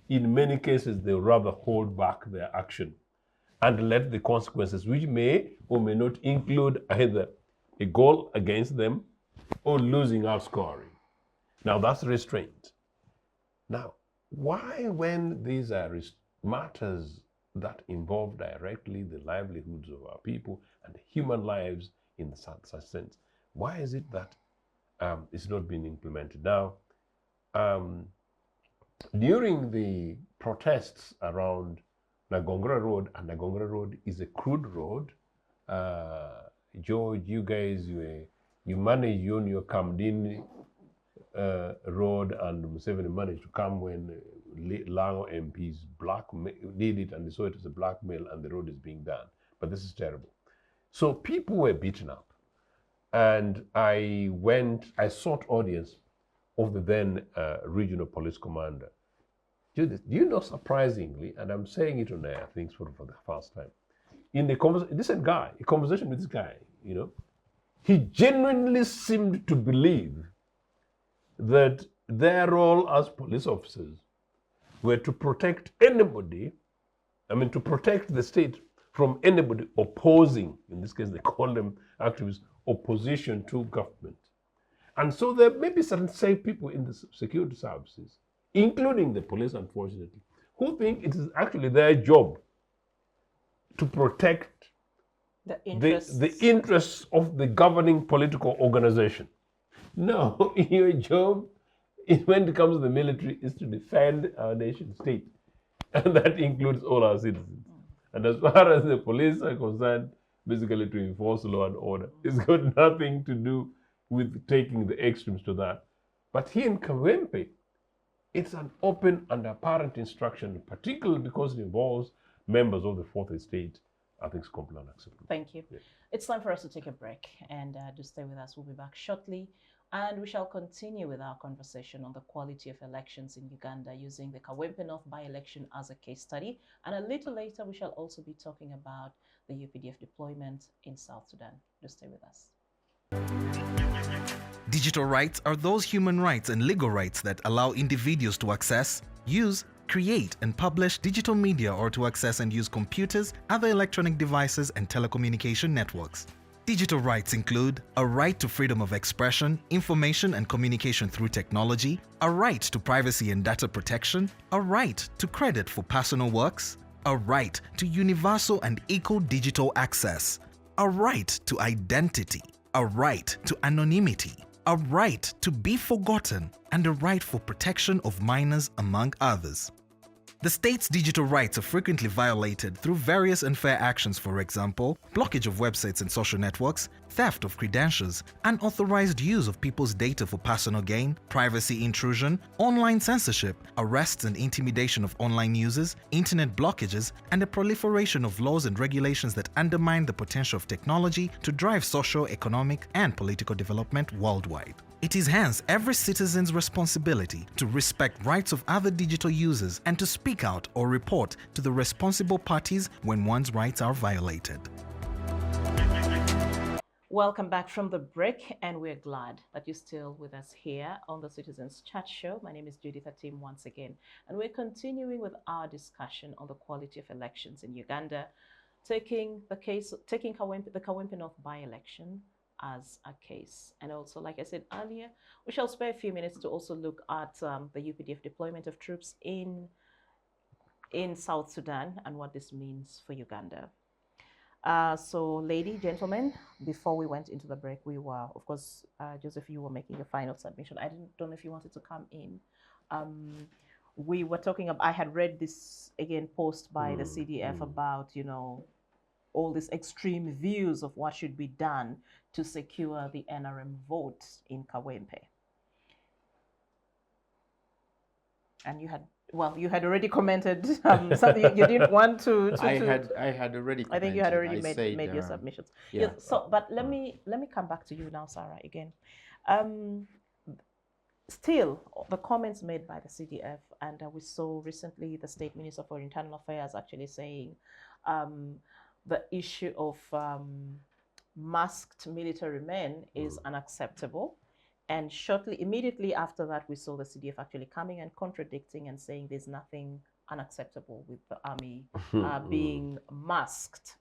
in many cases they'll rather hold back their action and let the consequences, which may or may not include either a goal against them or losing out scoring. Now that's restraint. Now, why, when these are matters that involve directly the livelihoods of our people and human lives in such sense, why is it that it's not being implemented? Now, during the protests around Nagongora Road, and Nagongora Road is a crude road, George, you guys, you managed your Kamdin road, and Museveni managed to come when Lango MPs did it, and they saw it as a blackmail, and the road is being done. But this is terrible. So people were beaten up, and I sought audience of the then regional police commander. Judith, do you know, surprisingly, and I'm saying it on air, I think for the first time, in the conversation with this guy, he genuinely seemed to believe that their role as police officers were to protect anybody I mean, to protect the state from anybody opposing, in this case, they call them activists, opposition to government. And so there may be certain safe people in the security services, including the police, unfortunately, who think it is actually their job to protect The interests. the interests of the governing political organization. No, your job is, when it comes to the military, is to defend our nation state. And that includes all our citizens. And as far as the police are concerned, basically to enforce law and order. It's got nothing to do with taking the extremes to that. But here in Kawempe, it's an open and apparent instruction, particularly because it involves members of the fourth estate. I think it's completely unacceptable. Thank you. Yeah. It's time for us to take a break, and do stay with us. We'll be back shortly, and we shall continue with our conversation on the quality of elections in Uganda using the Kawempe ByElection as a case study. And a little later, we shall also be talking about the UPDF deployment in South Sudan. Do stay with us. Digital rights are those human rights and legal rights that allow individuals to access, use, create and publish digital media, or to access and use computers, other electronic devices and telecommunication networks. Digital rights include a right to freedom of expression, information and communication through technology, a right to privacy and data protection, a right to credit for personal works, a right to universal and equal digital access, a right to identity, a right to anonymity, a right to be forgotten, and a right for protection of minors, among others. The state's digital rights are frequently violated through various unfair actions, for example, blockage of websites and social networks, theft of credentials, unauthorized use of people's data for personal gain, privacy intrusion, online censorship, arrests and intimidation of online users, internet blockages, and a proliferation of laws and regulations that undermine the potential of technology to drive social, economic, and political development worldwide. It is hence every citizen's responsibility to respect rights of other digital users and to speak out or report to the responsible parties when one's rights are violated. Welcome back from the break, and we're glad that you're still with us here on the Citizens Chat Show. My name is Judith Atim once again, and we're continuing with our discussion on the quality of elections in Uganda, taking the Kawempe by-election as a case. And also, like I said earlier, we shall spare a few minutes to also look at the UPDF deployment of troops in South Sudan and what this means for Uganda. So, lady, gentlemen, before we went into the break, we were, of course, Joseph, you were making a final submission. I don't know if you wanted to come in. We were talking about, I had read this, again, post by the CDF about, you know, all these extreme views of what should be done to secure the NRM vote in Kawempe. And you had, well, you had already commented something you didn't want to. I had already commented. I think you had already made your submissions. Yeah. So, but let me come back to you now, Sarah, again. Still, the comments made by the CDF, and we saw recently the State Minister for Internal Affairs actually saying the issue of masked military men is unacceptable. And immediately after that, we saw the CDF actually coming and contradicting and saying there's nothing unacceptable with the army being masked.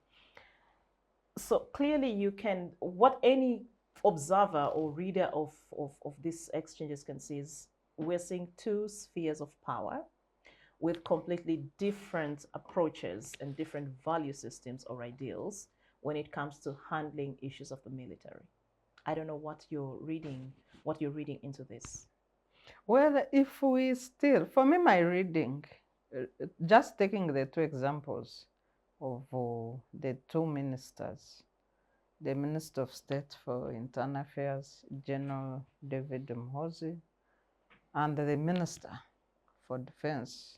So clearly you can, what any observer or reader of these exchanges can see is we're seeing two spheres of power with completely different approaches and different value systems or ideals when it comes to handling issues of the military. I don't know what you're reading into this. Well, if we still, for me, my reading, just taking the two examples of the two ministers, the Minister of State for Internal Affairs, General David Mhozi, and the Minister for Defense,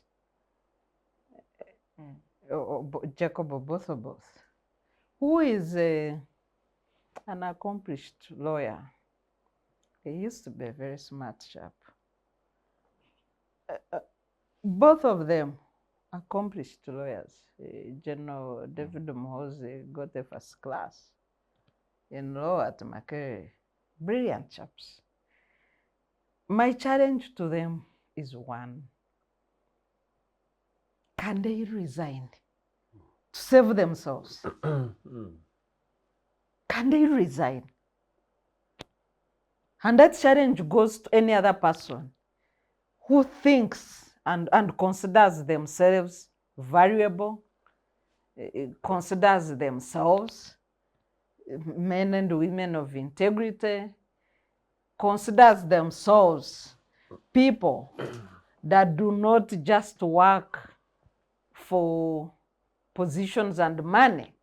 Jacob Oboth, who is an accomplished lawyer. He used to be a very smart chap. Both of them accomplished lawyers. General David Mhozi got a first class in law at Makerere. Brilliant chaps. My challenge to them is one. Can they resign to save themselves, can they resign? And that challenge goes to any other person who thinks and considers themselves valuable, considers themselves men and women of integrity, considers themselves people that do not just work for positions and money,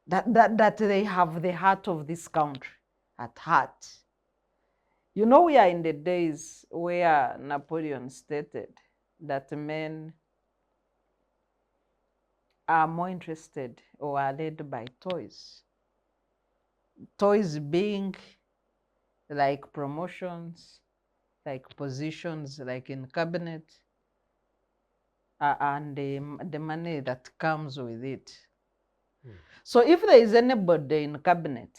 that they have the heart of this country at heart. You know, we are in the days where Napoleon stated that men are more interested or are led by toys. Toys being like promotions, like positions, like in cabinet, and the money that comes with it. So if there is anybody in cabinet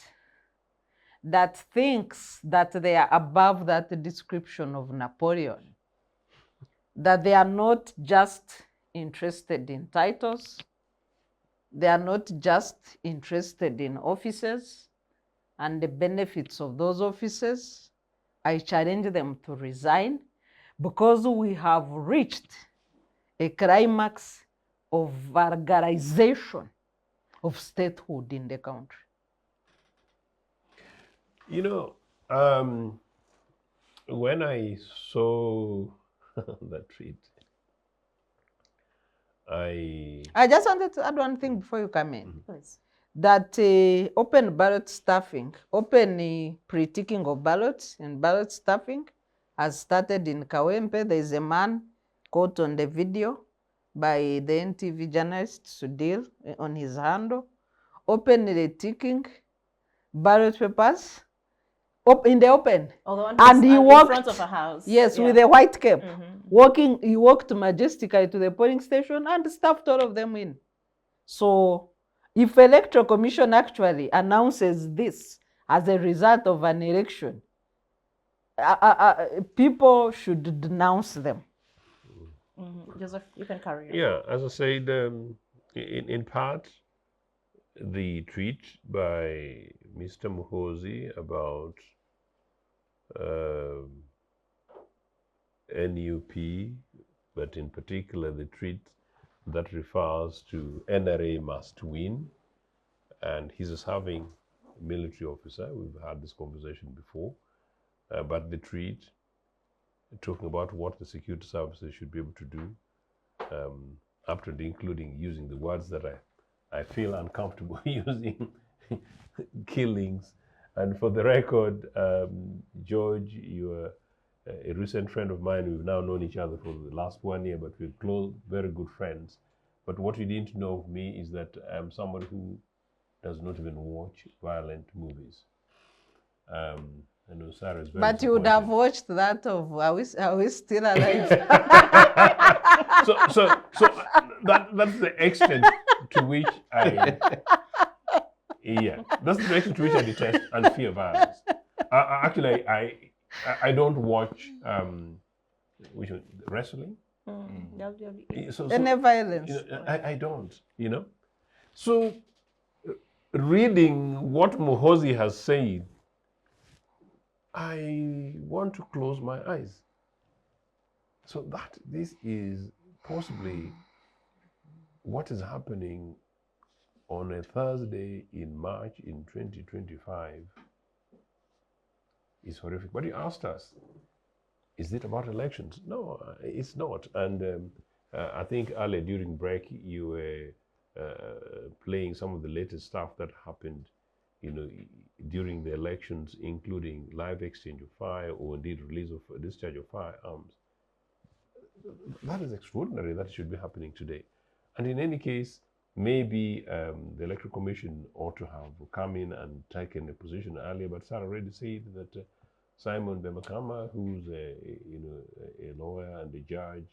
that thinks that they are above that description of Napoleon, that they are not just interested in titles, they are not just interested in offices and the benefits of those offices, I challenge them to resign, because we have reached a climax of vulgarization of statehood in the country. You know, when I saw that tweet, I just wanted to add one thing before you come in. Please. That open ballot stuffing, open pre-ticking of ballots and ballot stuffing has started in Kawempe. There is a man caught on the video by the NTV journalist Sudil on his handle, openly ticking ballot papers in the open. And he in walked front of a house. Yes, Yeah. with a white cap. He walked majestically to the polling station and stuffed all of them in. So if Electoral Commission actually announces this as a result of an election, people should denounce them. Joseph, you can carry on. Yeah, as I said, in part, the tweet by Mr. Muhoozi about NUP, but in particular the tweet that refers to NRA must win, and he's a serving military officer. We've had this conversation before, but the tweet talking about what the security services should be able to do, up to and including using the words that I feel uncomfortable using, killings. And for the record, George, you are a recent friend of mine. We've now known each other for the last 1 year, but we're close, very good friends. But what you didn't know of me is that I'm somebody who does not even watch violent movies. I know Sarah is very But you would have watched that of Are We Still Alive? so that's the extent to which that's the extent to which I detest and fear violence. Actually, I don't watch wrestling. Any violence. You know, I don't, you know. So reading what Muhoozi has said, I want to close my eyes. So this is possibly what is happening on a Thursday in March in 2025 is horrific. But you asked us, is it about elections? No, it's not. And I think earlier during break, you were playing some of the latest stuff that happened, you know, during the elections, including live exchange of fire or indeed release of discharge of firearms. That is extraordinary that it should be happening today. And in any case, maybe the Electoral Commission ought to have come in and taken a position earlier, but Sarah already said that Simon Bemakama, who's a lawyer and a judge,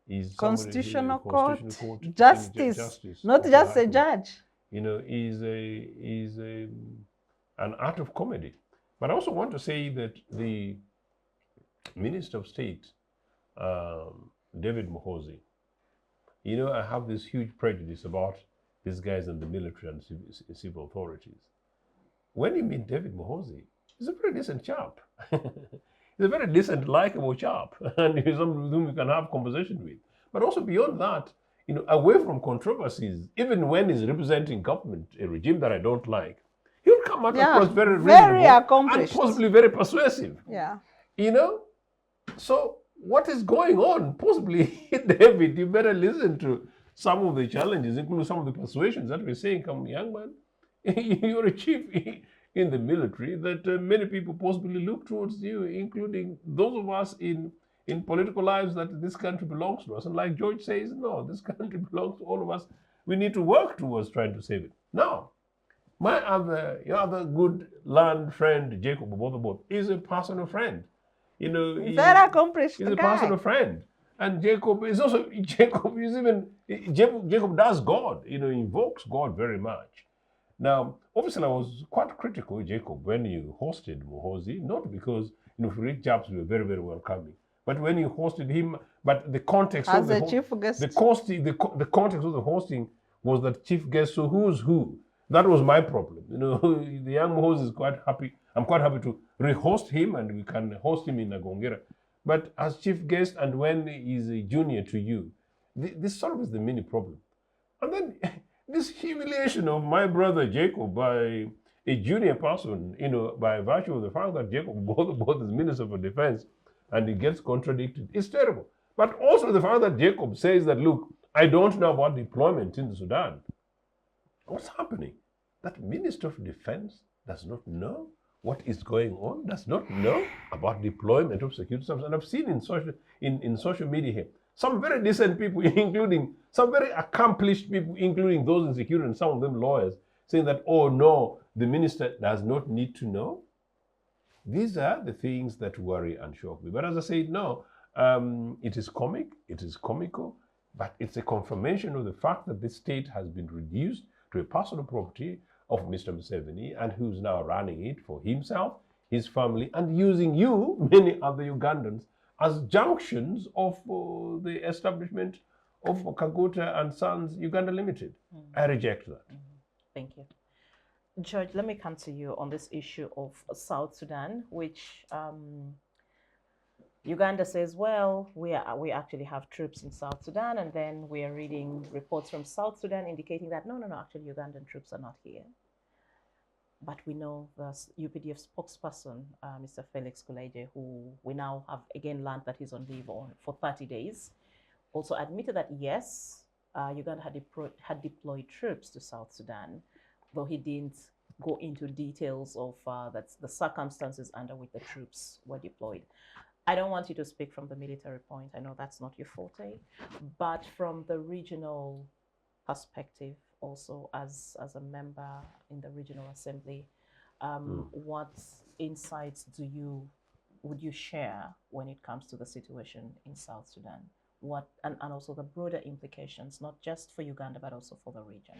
is Constitutional court justice, not just a judge. You know, is an art of comedy. But I also want to say that the Minister of State, David Muhoozi, You know, I have this huge prejudice about these guys in the military and civil authorities. When you meet David Muhoozi, he's a very decent chap. He's a very decent, likable chap, and he's someone with whom you can have conversation with. But also beyond that, you know, away from controversies, even when he's representing government, a regime that I don't like, he'll come out across very reasonable accomplished and possibly very persuasive. Yeah. You know? So what is going on? Possibly, David, you better listen to some of the challenges, including some of the persuasions that we're saying, come young man, you're a chief in the military that many people possibly look towards you, including those of us in political lives, that this country belongs to us. And like George says, no, this country belongs to all of us. We need to work towards trying to save it. Now, my other good land friend, Jacob Obothobot, is a personal friend. You know, He's very accomplished. He's a personal friend. And Jacob is also, Jacob does God, you know, invokes God very much. Now, obviously, I was quite critical of Jacob when you hosted Muhoozi, not because, you know, for Rick Japs were very, very welcoming, but when you hosted him, but the context as of the chief guest, the context of the hosting was that chief guest, so who's who? That was my problem. You know, the young Muhoozi is quite happy. I'm quite happy to rehost him, and we can host him in Nagongera. But as chief guest, and when he's a junior to you, this sort of is the mini problem. And then this humiliation of my brother Jacob by a junior person, you know, by virtue of the fact that Jacob both is Minister for Defense and he gets contradicted, is terrible. But also the fact that Jacob says that, look, I don't know about deployment in the Sudan. What's happening? That Minister of Defense does not know what is going on, does not know about deployment of security services. And I've seen in social media here, some very decent people, including some very accomplished people, including those in security and some of them lawyers, saying that, oh no, the minister does not need to know. These are the things that worry and shock me. But as I said, no, it is comical, but it's a confirmation of the fact that this state has been reduced to a personal property of Mr. Museveni, and who's now running it for himself, his family, and using you, many other Ugandans, as junctions of the establishment of Kaguta and Sons Uganda Limited. I reject that. Thank you. George, let me come to you on this issue of South Sudan, which Uganda says, well, we actually have troops in South Sudan, and then we are reading reports from South Sudan indicating that, no, actually Ugandan troops are not here. But we know the UPDF spokesperson, Mr. Felix Kuleje, who we now have again learned that he's on leave for 30 days, also admitted that yes, Uganda had deployed troops to South Sudan, though he didn't go into details of the circumstances under which the troops were deployed. I don't want you to speak from the military point. I know that's not your forte, but from the regional perspective, also as a member in the regional assembly, what insights would you share when it comes to the situation in South Sudan? And also the broader implications, not just for Uganda, but also for the region?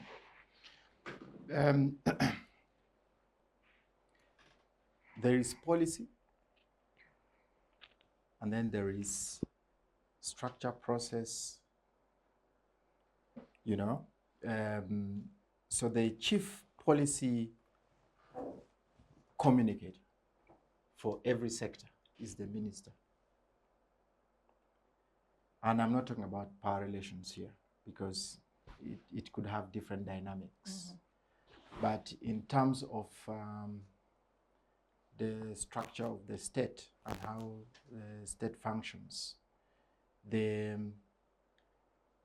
There is policy, and then there is structure, process, you know. So the chief policy communicator for every sector is the minister. And I'm not talking about power relations here, because it could have different dynamics. But in terms of the structure of the state and how the state functions, the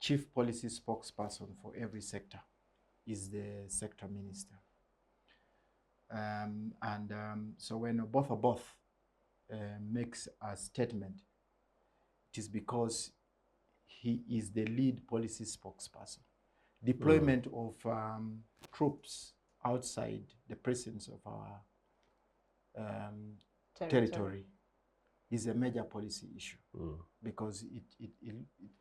chief policy spokesperson for every sector is the sector minister. So when Oboth makes a statement, it is because he is the lead policy spokesperson. Deployment of troops outside the presence of our territory is a major policy issue, because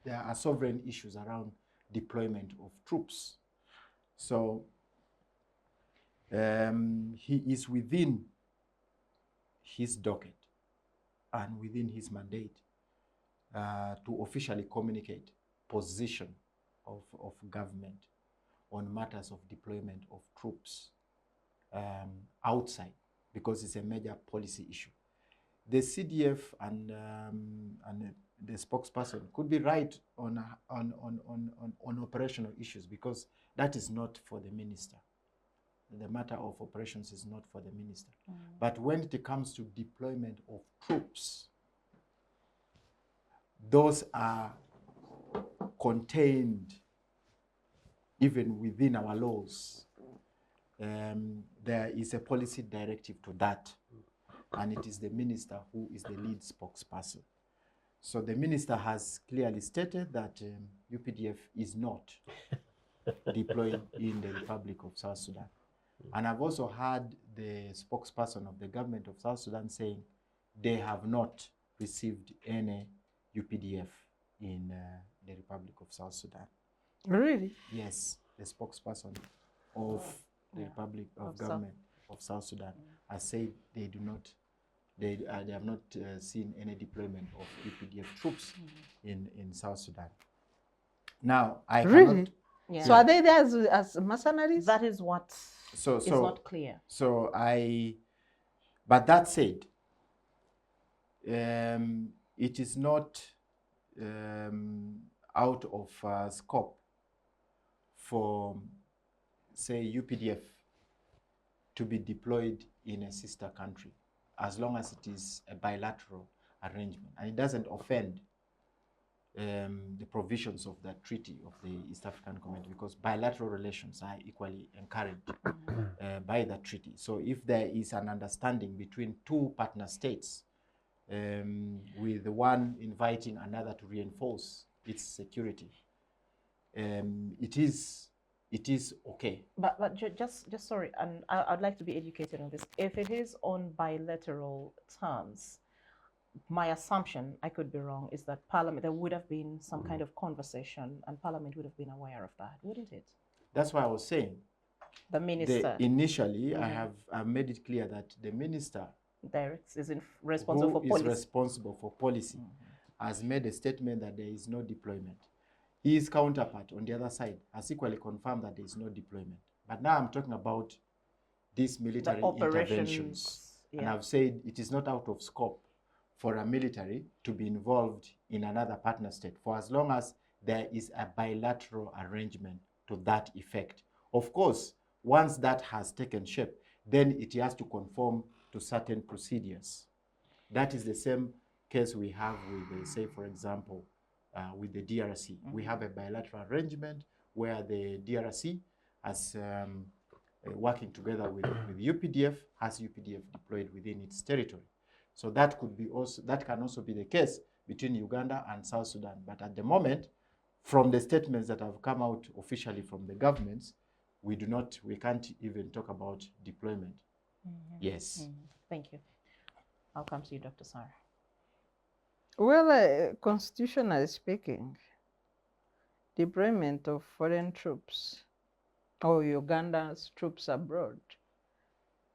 there are sovereign issues around deployment of troops. So he is within his docket and within his mandate to officially communicate position of government on matters of deployment of troops outside, because it's a major policy issue. The CDF and the spokesperson could be right on operational issues, because that is not for the minister. The matter of operations is not for the minister. But when it comes to deployment of troops, those are contained even within our laws. There is a policy directive to that, and it is the minister who is the lead spokesperson. So the minister has clearly stated that UPDF is not deployed in the Republic of South Sudan. And I've also heard the spokesperson of the government of South Sudan saying they have not received any UPDF in the Republic of South Sudan. Really? Yes, the spokesperson of the Republic of Government of South Sudan has said they do not, they have not seen any deployment of UPDF troops in South Sudan. Now, I cannot. Yeah. So are they there as mercenaries? That is what is not clear. So but that said, it is not out of scope for, say, UPDF to be deployed in a sister country, as long as it is a bilateral arrangement and it doesn't offend the provisions of the treaty of the East African Community, because bilateral relations are equally encouraged by that treaty. So if there is an understanding between two partner states, with one inviting another to reinforce its security, it is okay. But just sorry, and I'd like to be educated on this. If it is on bilateral terms, my assumption, I could be wrong, is that Parliament, there would have been some kind of conversation and Parliament would have been aware of that, wouldn't it? That's why I was saying. The minister. Initially, I've made it clear that the minister is responsible for policy. Who is responsible for policy has made a statement that there is no deployment. His counterpart on the other side has equally confirmed that there is no deployment. But now I'm talking about these military interventions. Yeah. And I've said it is not out of scope for a military to be involved in another partner state for as long as there is a bilateral arrangement to that effect. Of course, once that has taken shape, then it has to conform to certain procedures. That is the same case we have with, say, for example, with the DRC. We have a bilateral arrangement where the DRC has working together with UPDF, has UPDF deployed within its territory. So that can also be the case between Uganda and South Sudan. But at the moment, from the statements that have come out officially from the governments, we can't even talk about deployment. Yes. Thank you. I'll come to you, Dr. Sarah. Well, constitutionally speaking, deployment of foreign troops or Uganda's troops abroad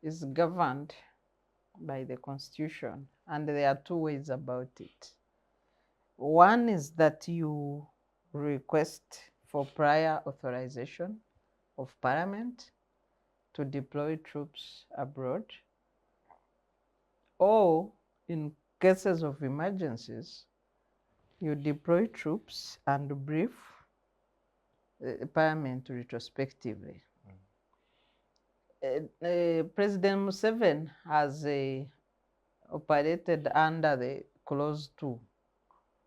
is governed by the Constitution, and there are two ways about it. One is that you request for prior authorization of Parliament to deploy troops abroad, or in cases of emergencies, you deploy troops and brief Parliament retrospectively. President Museveni has operated under the Clause 2,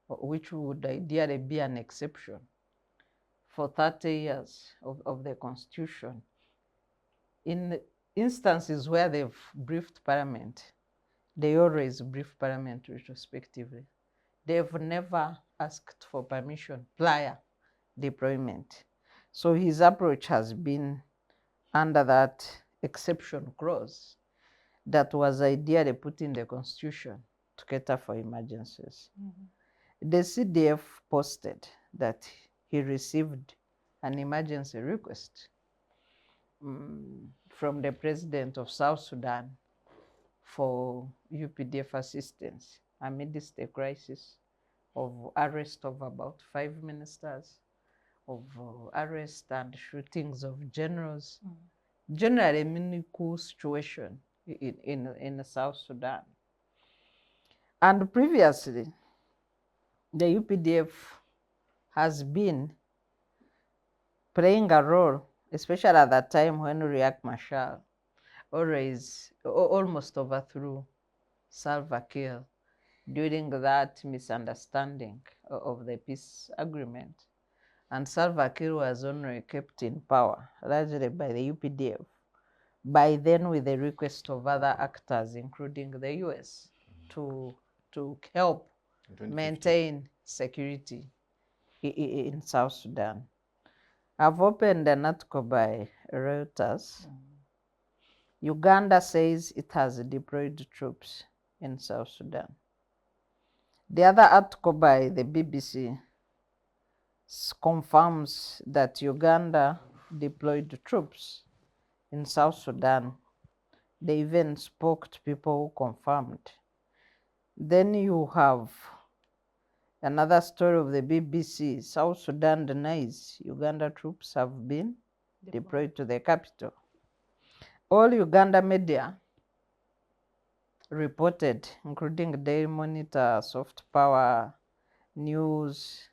which would ideally be an exception for 30 years of the Constitution. In instances where they've briefed Parliament, they always brief Parliament retrospectively. They've never asked for permission prior deployment. So his approach has been under that exception clause that was ideally put in the Constitution to cater for emergencies. The CDF posted that he received an emergency request from the president of South Sudan for UPDF assistance amidst a crisis of arrest of about 5 ministers, of arrest and shootings of generals. Generally, a mini-coup situation in South Sudan. And previously, the UPDF has been playing a role, especially at that time when Riek Machar almost overthrew Salva Kiir during that misunderstanding of the peace agreement. And Salva Kiir was only kept in power, largely by the UPDF, by then with the request of other actors, including the US, to help maintain security in South Sudan. I've opened an article by Reuters. Uganda says it has deployed troops in South Sudan. The other article by the BBC confirms that Uganda deployed troops in South Sudan. They even spoke to people who confirmed. Then you have another story of the BBC. South Sudan denies Uganda troops have been deployed to the capital. All Uganda media reported, including Daily Monitor, Soft Power, News.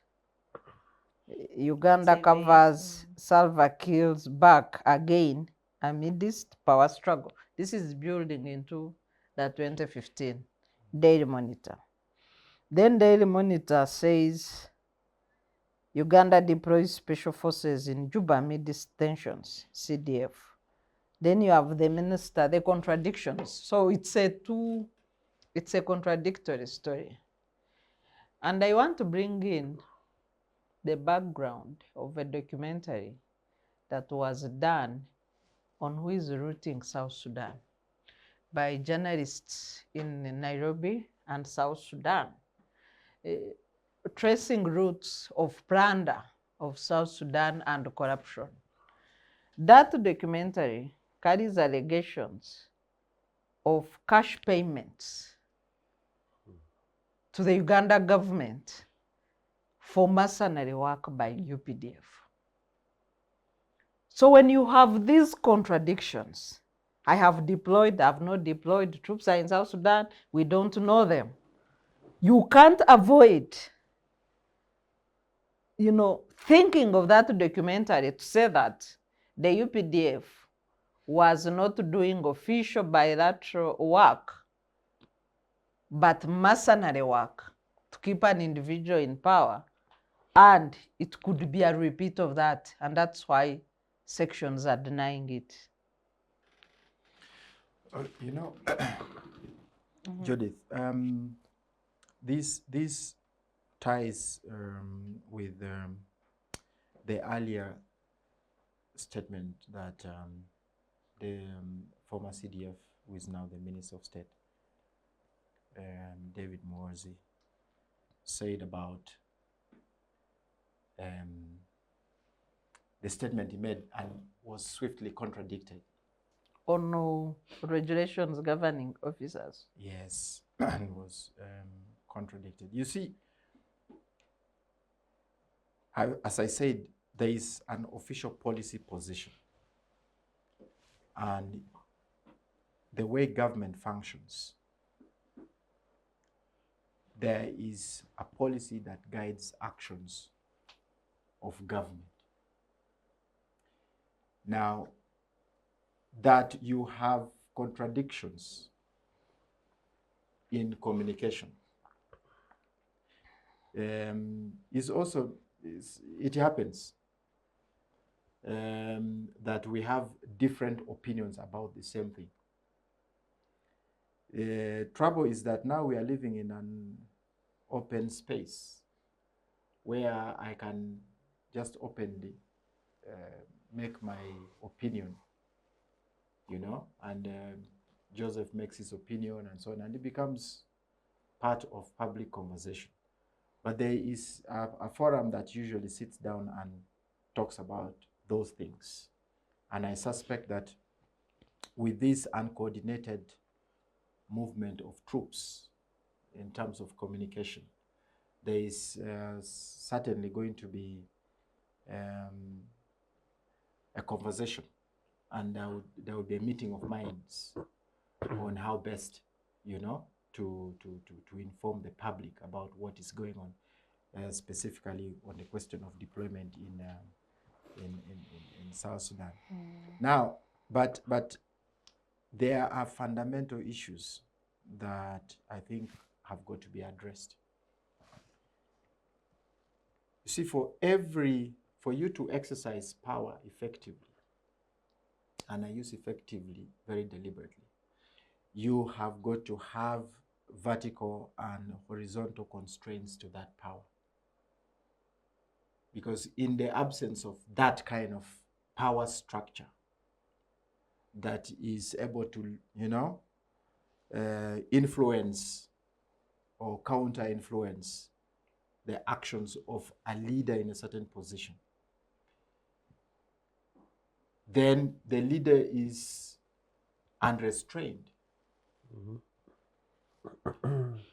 Uganda covers Salva Kiir's back again amidst power struggle. This is building into the 2015 Daily Monitor. Then Daily Monitor says Uganda deploys special forces in Juba amidst tensions, CDF. Then you have the minister, the contradictions. So it's a contradictory story. And I want to bring in the background of a documentary that was done on who is routing South Sudan by journalists in Nairobi and South Sudan, tracing routes of plunder of South Sudan and corruption. That documentary carries allegations of cash payments to the Uganda government for mercenary work by UPDF. So when you have these contradictions, I have deployed, I have not deployed, troops are in South Sudan, we don't know them. You can't avoid, thinking of that documentary to say that the UPDF was not doing official bilateral work, but mercenary work to keep an individual in power. And it could be a repeat of that. And that's why sections are denying it. Judith, this ties with the earlier statement that the former CDF, who is now the Minister of State, David Muhoozi, said about the statement he made and was swiftly contradicted. On regulations governing officers. Yes, and was contradicted. You see, as I said, there is an official policy position. And the way government functions, there is a policy that guides actions of government. Now, that you have contradictions in communication it happens that we have different opinions about the same thing. Trouble is that now we are living in an open space where I can just openly make my opinion, and Joseph makes his opinion and so on, and it becomes part of public conversation. But there is a forum that usually sits down and talks about those things. And I suspect that with this uncoordinated movement of troops in terms of communication, there is certainly going to be a conversation, and there would be a meeting of minds on how best, you know, to inform the public about what is going on, specifically on the question of deployment in South Sudan. Now, but there are fundamental issues that I think have got to be addressed. You see, for you to exercise power effectively, and I use effectively very deliberately, you have got to have vertical and horizontal constraints to that power. Because in the absence of that kind of power structure that is able to, you know, influence or counter-influence the actions of a leader in a certain position, then the leader is unrestrained.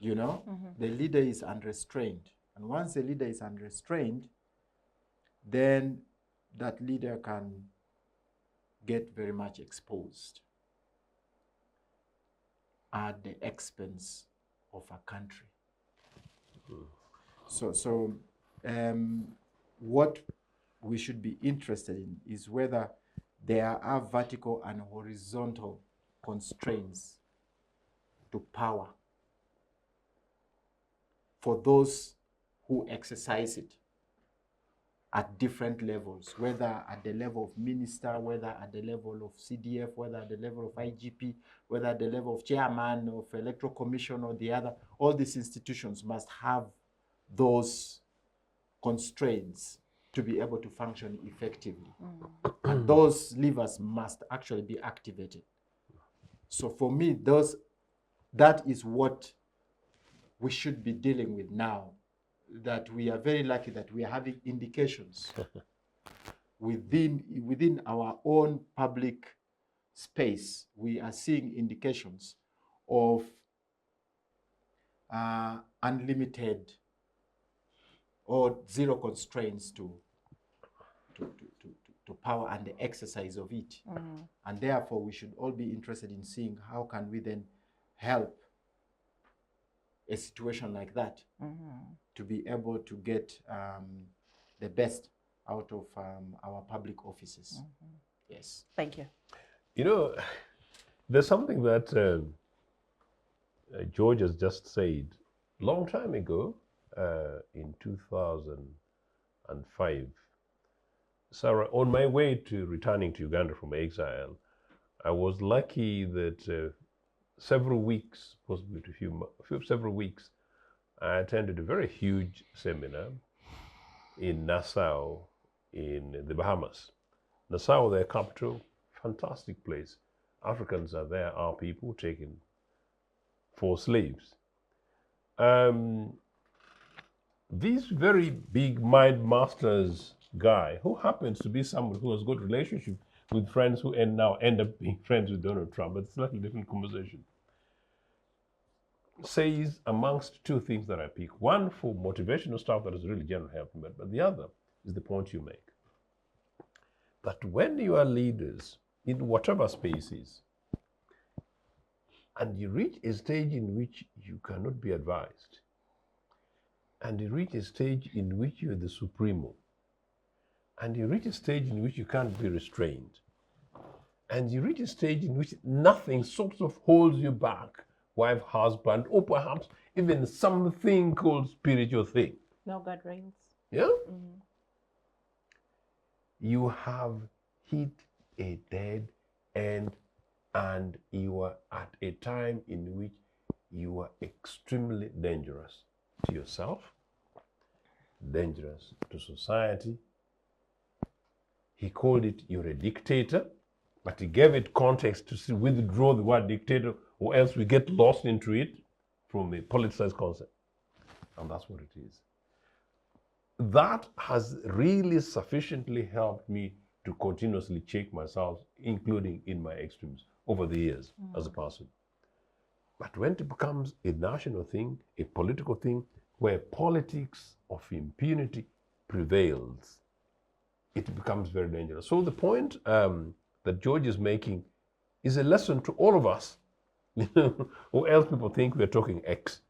You know, the leader is unrestrained. And once the leader is unrestrained, then that leader can get very much exposed at the expense of a country. So what we should be interested in is whether there are vertical and horizontal constraints to power for those who exercise it at different levels, whether at the level of minister, whether at the level of CDF, whether at the level of IGP, whether at the level of chairman of Electoral Commission or the other. All these institutions must have those constraints to be able to function effectively. And those levers must actually be activated. So for me, that is what we should be dealing with now. That we are very lucky that we are having indications within our own public space. We are seeing indications of unlimited or zero constraints to power and the exercise of it. And therefore, we should all be interested in seeing how can we then help a situation like that to be able to get the best out of our public offices. Yes. Thank you. You know, there's something that George has just said long time ago, in 2005. Sarah, on my way to returning to Uganda from exile, I was lucky that several weeks, possibly several weeks, I attended a very huge seminar in Nassau, in the Bahamas. Nassau, their capital, fantastic place. Africans are there, our people taken for slaves. This very big mind masters guy, who happens to be someone who has got relationship with friends who now end up being friends with Donald Trump, but it's a slightly different conversation, says amongst two things that I pick. One for motivational stuff that is really general help, but the other is the point you make. That when you are leaders in whatever spaces, and you reach a stage in which you cannot be advised, and you reach a stage in which you're the supremo, and you reach a stage in which you can't be restrained, and you reach a stage in which nothing sort of holds you back, wife, husband, or perhaps even something called spiritual thing. No God reigns. Yeah? You have hit a dead end, and you are at a time in which you are extremely dangerous to yourself, dangerous to society. He called it, you're a dictator, but he gave it context to withdraw the word dictator, or else we get lost into it from a politicized concept. And that's what it is. That has really sufficiently helped me to continuously check myself, including in my extremes, over the years as a person. But when it becomes a national thing, a political thing, where politics of impunity prevails, it becomes very dangerous. So the point that George is making is a lesson to all of us, or else people think we're talking X.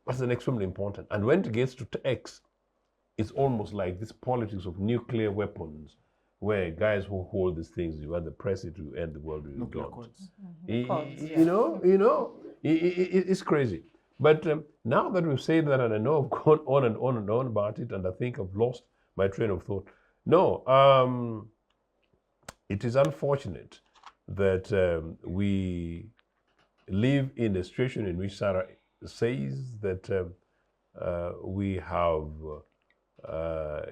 But it's extremely important. And when it gets to X, it's almost like this politics of nuclear weapons, where guys who hold these things, you either press it to end the world or you Nuclear don't. codes. It's crazy. But now that we've said that, and I know I've gone on and on and on about it, and I think I've lost my train of thought. No, it is unfortunate that we live in a situation in which Sarah says that we have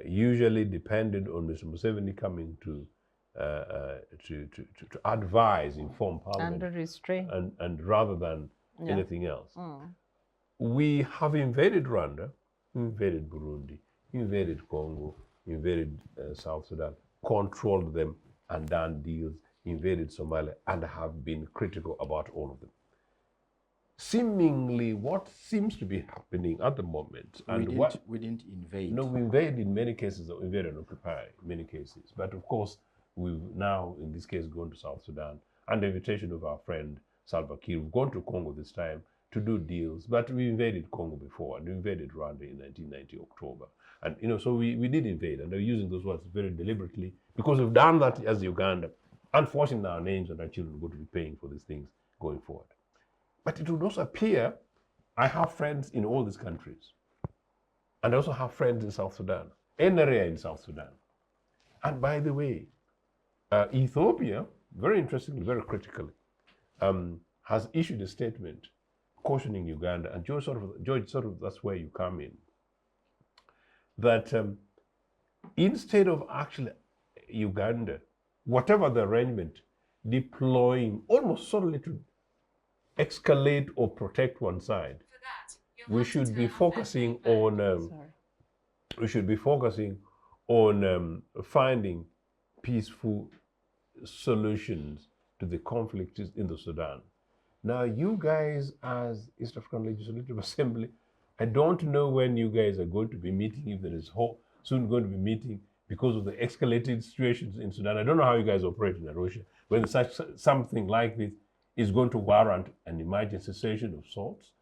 usually depended on Mr. Museveni coming to advise, inform Parliament, Under restraint. and rather than anything else. We have invaded Rwanda, invaded Burundi, invaded Congo, invaded South Sudan, controlled them and done deals, invaded Somalia, and have been critical about all of them. Seemingly, what seems to be happening at the moment, We didn't invade. No, we invade in many cases, or invade and occupy in many cases. But of course, we've now, in this case, gone to South Sudan, and the invitation of our friend Salva Kiir. We've gone to Congo this time to do deals, but we invaded Congo before, and we invaded Rwanda in 1990 October. And so we did invade, and they're using those words very deliberately, because we've done that as Uganda. Unfortunately, our names and our children are going to be paying for these things going forward. But it would also appear I have friends in all these countries. And I also have friends in South Sudan, an area in South Sudan. And by the way, Ethiopia, very interestingly, very critically, has issued a statement cautioning Uganda, and George, that's where you come in, that instead of actually Uganda, whatever the arrangement, deploying almost solely to escalate or protect one side, we should be focusing on finding peaceful solutions to the conflict in the Sudan. Now, you guys, as East African Legislative Assembly, I don't know when you guys are going to be meeting, if there is soon going to be meeting, because of the escalated situations in Sudan. I don't know how you guys operate in Arusha, when something like this is going to warrant an emergency session of sorts.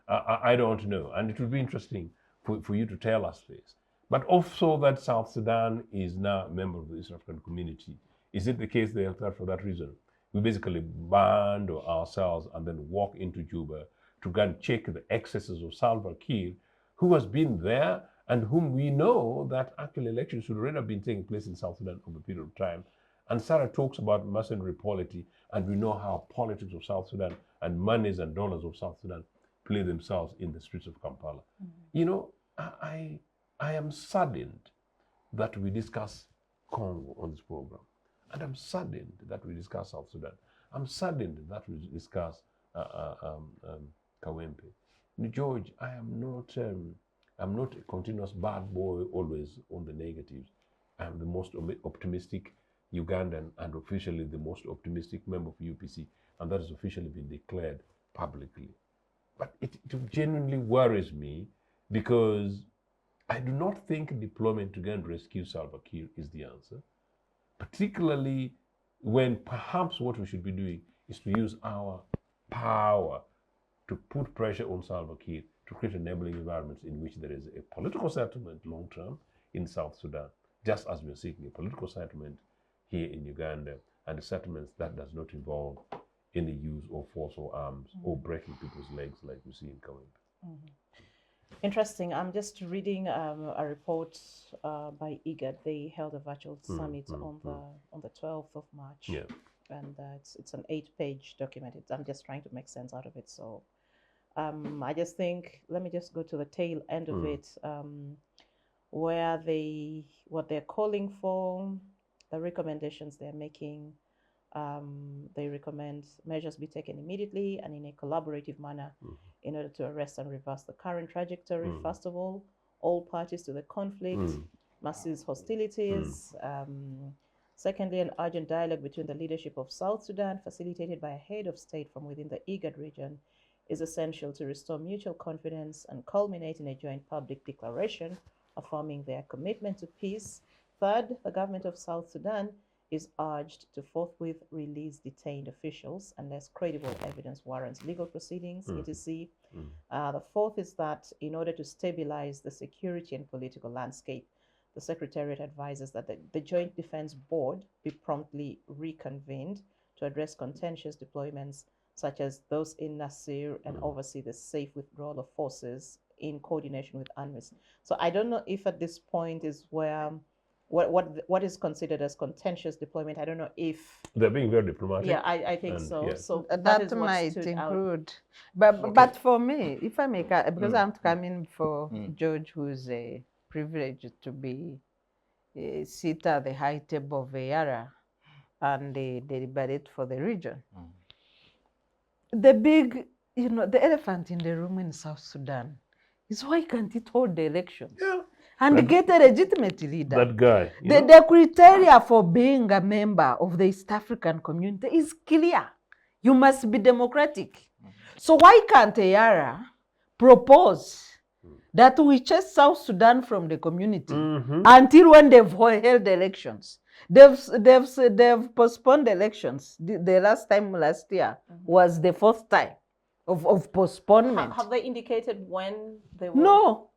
I don't know, and it would be interesting for you to tell us this. But also that South Sudan is now a member of the East African community. Is it the case that for that reason, we basically band ourselves and then walk into Juba to go and check the excesses of Salva Kiir, who has been there and whom we know that actual elections should already have been taking place in South Sudan over a period of time. And Sarah talks about mercenary polity, and we know how politics of South Sudan and monies and dollars of South Sudan play themselves in the streets of Kampala. I am saddened that we discuss Congo on this program. And I'm saddened that we discuss South Sudan. I'm saddened that we discuss Kawempe. George, I'm not a continuous bad boy always on the negatives. I'm the most optimistic Ugandan and officially the most optimistic member of UPC, and that has officially been declared publicly. But it genuinely worries me, because I do not think deployment to go and rescue Salva Kiir is the answer, particularly when perhaps what we should be doing is to use our power to put pressure on Salva Kiir to create enabling environments in which there is a political settlement long-term in South Sudan, just as we are seeking a political settlement here in Uganda, and a settlement that does not involve any use of force or arms or breaking people's legs like we see in Kawempe. Interesting. I'm just reading a report by IGAD. They held a virtual summit on the 12th of March. Yeah. And it's an 8-page document. I'm just trying to make sense out of it. So I just think, let me just go to the tail end of it, where what they're calling for, the recommendations they're making. They recommend measures be taken immediately and in a collaborative manner in order to arrest and reverse the current trajectory. First of all parties to the conflict must cease hostilities. Secondly, an urgent dialogue between the leadership of South Sudan, facilitated by a head of state from within the IGAD region, is essential to restore mutual confidence and culminate in a joint public declaration affirming their commitment to peace, Third, the government of South Sudan is urged to forthwith release detained officials unless credible evidence warrants legal proceedings, etc. The fourth is that in order to stabilize the security and political landscape, the Secretariat advises that the Joint Defense Board be promptly reconvened to address contentious deployments such as those in Nasir and oversee the safe withdrawal of forces in coordination with UNMISS. So I don't know if at this point is where what is considered as contentious deployment. I don't know if they're being very diplomatic. Yeah, I think so. Yes. So that is what might stood include, out. but for me, if I make because I'm coming for George, who's a privilege to be sit at the high table of EALA and they deliberate for the region. The big, the elephant in the room in South Sudan is why can't it hold the elections? Yeah. And get a legitimate leader. That guy. The criteria for being a member of the East African community is clear. You must be democratic. So why can't EALA propose that we chase South Sudan from the community until when they've held elections? They've postponed elections. The last year was the fourth time of postponement. Have they indicated when they will? No.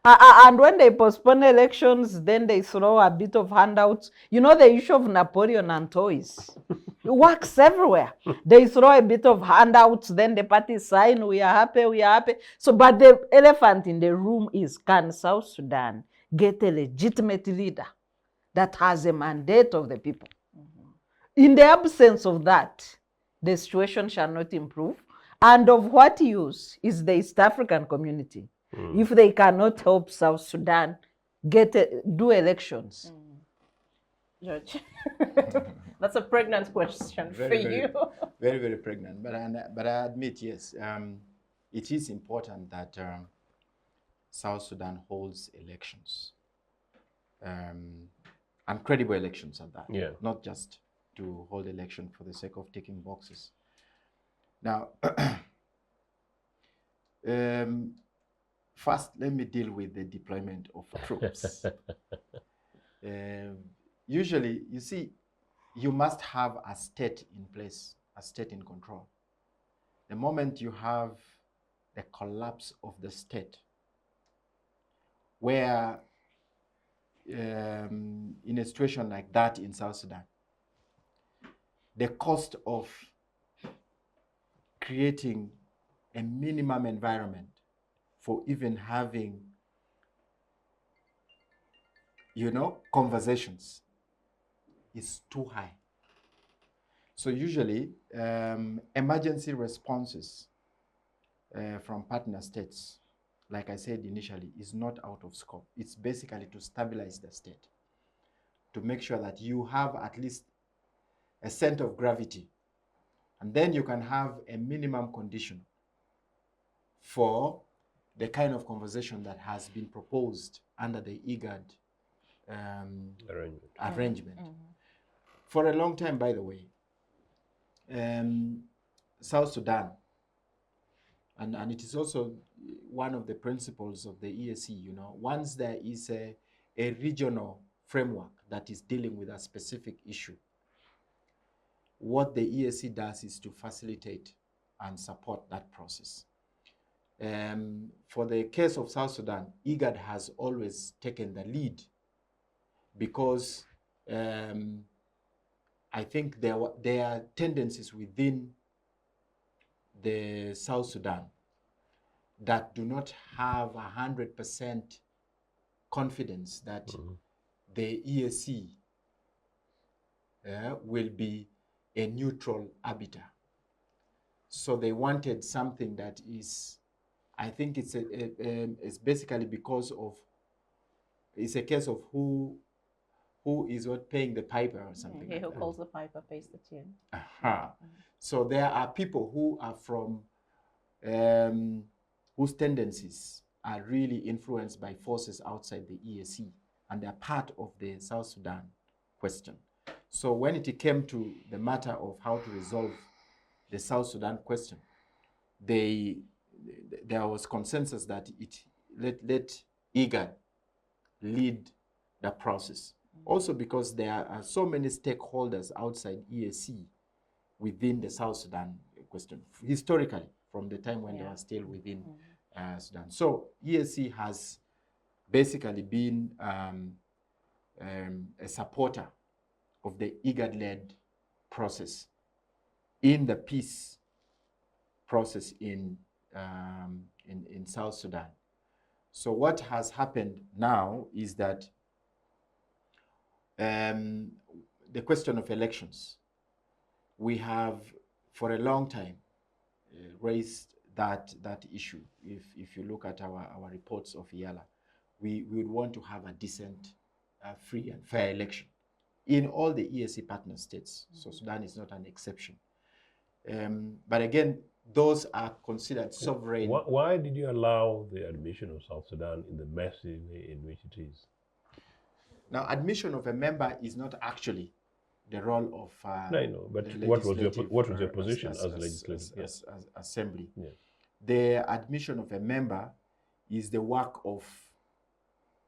And when they postpone elections, then they throw a bit of handouts. You know the issue of Napoleon and toys. It works everywhere. They throw a bit of handouts, then the parties sign, we are happy, we are happy. So, but the elephant in the room is, can South Sudan get a legitimate leader that has a mandate of the people? In the absence of that, the situation shall not improve. And of what use is the East African community if they cannot help South Sudan do elections? George, that's a pregnant question for you. Very, very pregnant. But I admit, yes, it is important that South Sudan holds elections, and credible elections at that. Yeah. Not just to hold election for the sake of ticking boxes. Now, first, let me deal with the deployment of troops. Usually, you see, you must have a state in place, a state in control. The moment you have the collapse of the state, where in a situation like that in South Sudan, the cost of creating a minimum environment for even having, conversations is too high. So usually, emergency responses from partner states, like I said initially, is not out of scope. It's basically to stabilize the state, to make sure that you have at least a center of gravity. And then you can have a minimum condition for the kind of conversation that has been proposed under the IGAD arrangement. For a long time, by the way, South Sudan, and it is also one of the principles of the EAC, once there is a regional framework that is dealing with a specific issue, what the EAC does is to facilitate and support that process. For the case of South Sudan, IGAD has always taken the lead because I think there are tendencies within the South Sudan that do not have 100% confidence that the EAC will be a neutral arbiter. So they wanted something that is, I think it's basically because of, it's a case of who is what paying the piper or something. He who calls the piper pays the tune. So there are people who are from, whose tendencies are really influenced by forces outside the EAC, and they're part of the South Sudan question. So when it came to the matter of how to resolve the South Sudan question, there was consensus that let IGAD lead the process. Also because there are so many stakeholders outside EAC within the South Sudan question, historically, from the time when they were still within Sudan. So EAC has basically been a supporter of the IGAD-led process in the peace process in South Sudan. So what has happened now is that the question of elections, we have for a long time raised that issue. If you look at our reports of EALA, we would want to have a decent, free and fair election in all the EAC partner states. So Sudan is not an exception. But again, those are considered sovereign. Why did you allow the admission of South Sudan in the messy way in which it is? Now, admission of a member is not actually the role of no, I know, but what was your position as legislative assembly? Yeah. The admission of a member is the work of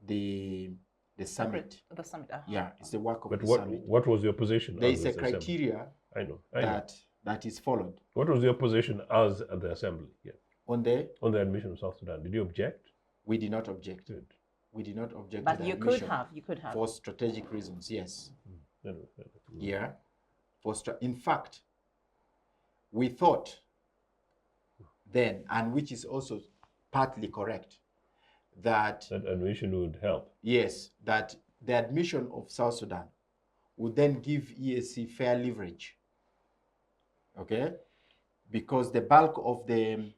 the summit. The summit. Yeah, it's the work of but the summit. What was your position? There is a criteria I know. that is followed. What was your position as at the assembly? Yeah. On the admission of South Sudan, did you object? We did not object. Good. We did not object but to the you admission. You could have. For strategic reasons, yes. Mm-hmm. Yeah. In fact, we thought then, and which is also partly correct, that admission would help. Yes, that the admission of South Sudan would then give EAC fair leverage. Okay? Because the bulk of the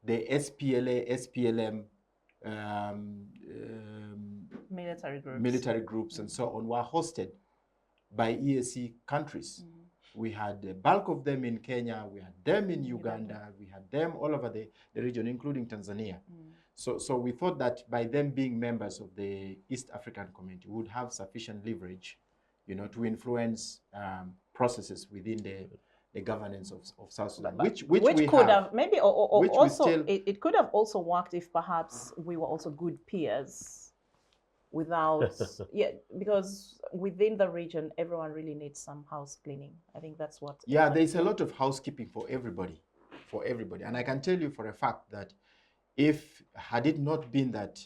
SPLA, SPLM, military groups and so on were hosted by EAC countries. We had the bulk of them in Kenya, we had them in Uganda, we had them all over the region, including Tanzania. So we thought that by them being members of the East African community, we would have sufficient leverage, to influence processes within the governance of South Sudan, which could have maybe also it could have also worked if perhaps we were also good peers. Without, because within the region, everyone really needs some house cleaning. I think that's what. Yeah, there's a lot of housekeeping for everybody, and I can tell you for a fact that had it not been that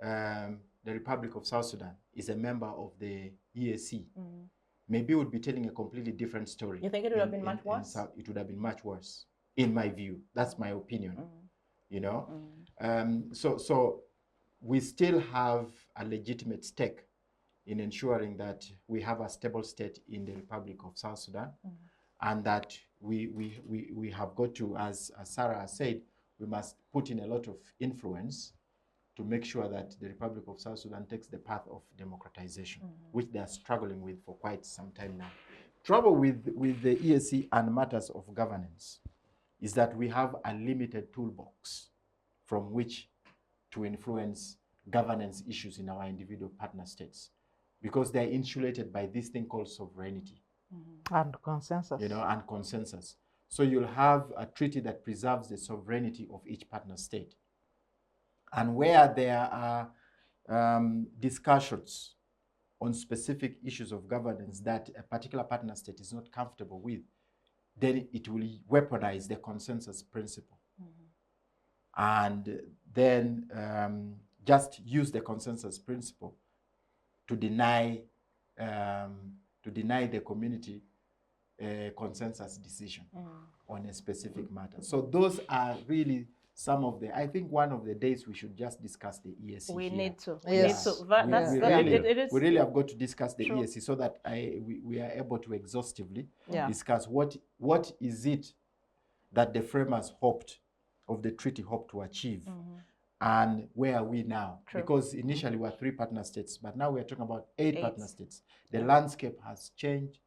the Republic of South Sudan is a member of the EAC, maybe we would be telling a completely different story. You think it would have been much worse? It would have been much worse, in my view. That's my opinion. So we still have a legitimate stake in ensuring that we have a stable state in the Republic of South Sudan, and that we have got to, as Sarah has said, we must put in a lot of influence to make sure that the Republic of South Sudan takes the path of democratization, which they are struggling with for quite some time now. Trouble with the EAC and matters of governance is that we have a limited toolbox from which to influence governance issues in our individual partner states, because they're insulated by this thing called sovereignty. And consensus. And consensus. So you'll have a treaty that preserves the sovereignty of each partner state. And where there are discussions on specific issues of governance that a particular partner state is not comfortable with, then it will weaponize the consensus principle. And then just use the consensus principle to deny the community a consensus decision on a specific matter. So those are really some of the, I think one of the days we should just discuss the EAC. We need to. Yes. We really have got to discuss the EAC so that we are able to exhaustively discuss what is it that the framers of the treaty hoped to achieve. And where are we now? Because initially we were 3 partner states, but now we are talking about 8 partner states. The landscape has changed,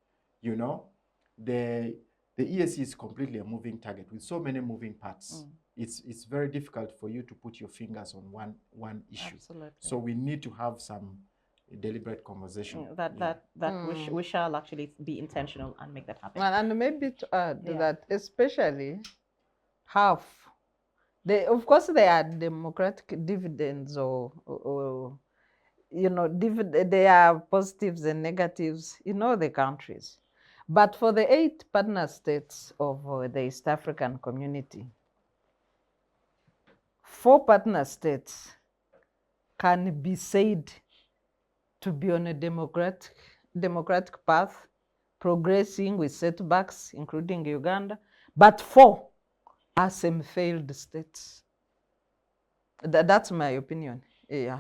The EAC is completely a moving target with so many moving parts. It's very difficult for you to put your fingers on one issue. Absolutely. So we need to have some deliberate conversation. We shall actually be intentional and make that happen. And maybe to add that, especially of course, there are democratic dividends or you know, there are positives and negatives in all the countries. But for the 8 partner states of the East African community, 4 partner states can be said to be on a democratic path, progressing with setbacks, including Uganda, but 4 are semi-failed states. That's my opinion. Yeah,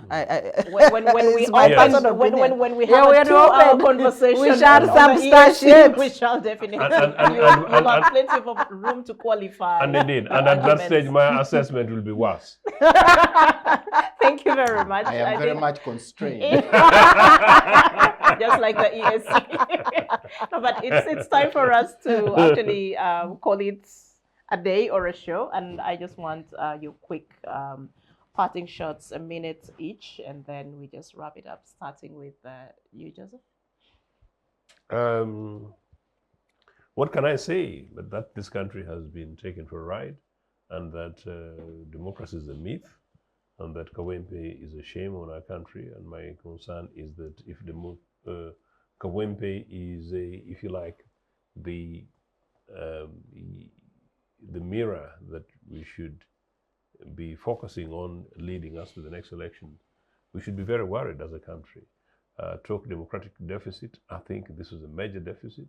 when we it's my open, personal opinion. when we have a 2-hour conversation, we shall on the substantiate. we shall definitely. And- you have plenty of room to qualify. And indeed, and at that stage, my assessment will be worse. Thank you very much. I am very think- much constrained. Just like the ESC. No, but it's time for us to actually call it a day or a show, and I just want your quick parting shots, a minute each, and then we just wrap it up, starting with you, Joseph. What can I say? But that this country has been taken for a ride, and that democracy is a myth, and that Kawempe is a shame on our country. And my concern is that if Kawempe is, if you like, the mirror that we should be focusing on leading us to the next election, we should be very worried as a country. Talk democratic deficit, I think this is a major deficit.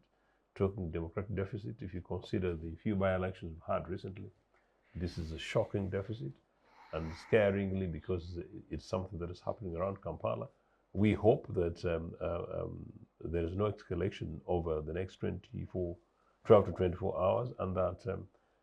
Talking democratic deficit, if you consider the few by-elections we've had recently, this is a shocking deficit, and scaringly, because it's something that is happening around Kampala. We hope that there is no escalation over the next 12 to 24 hours, and that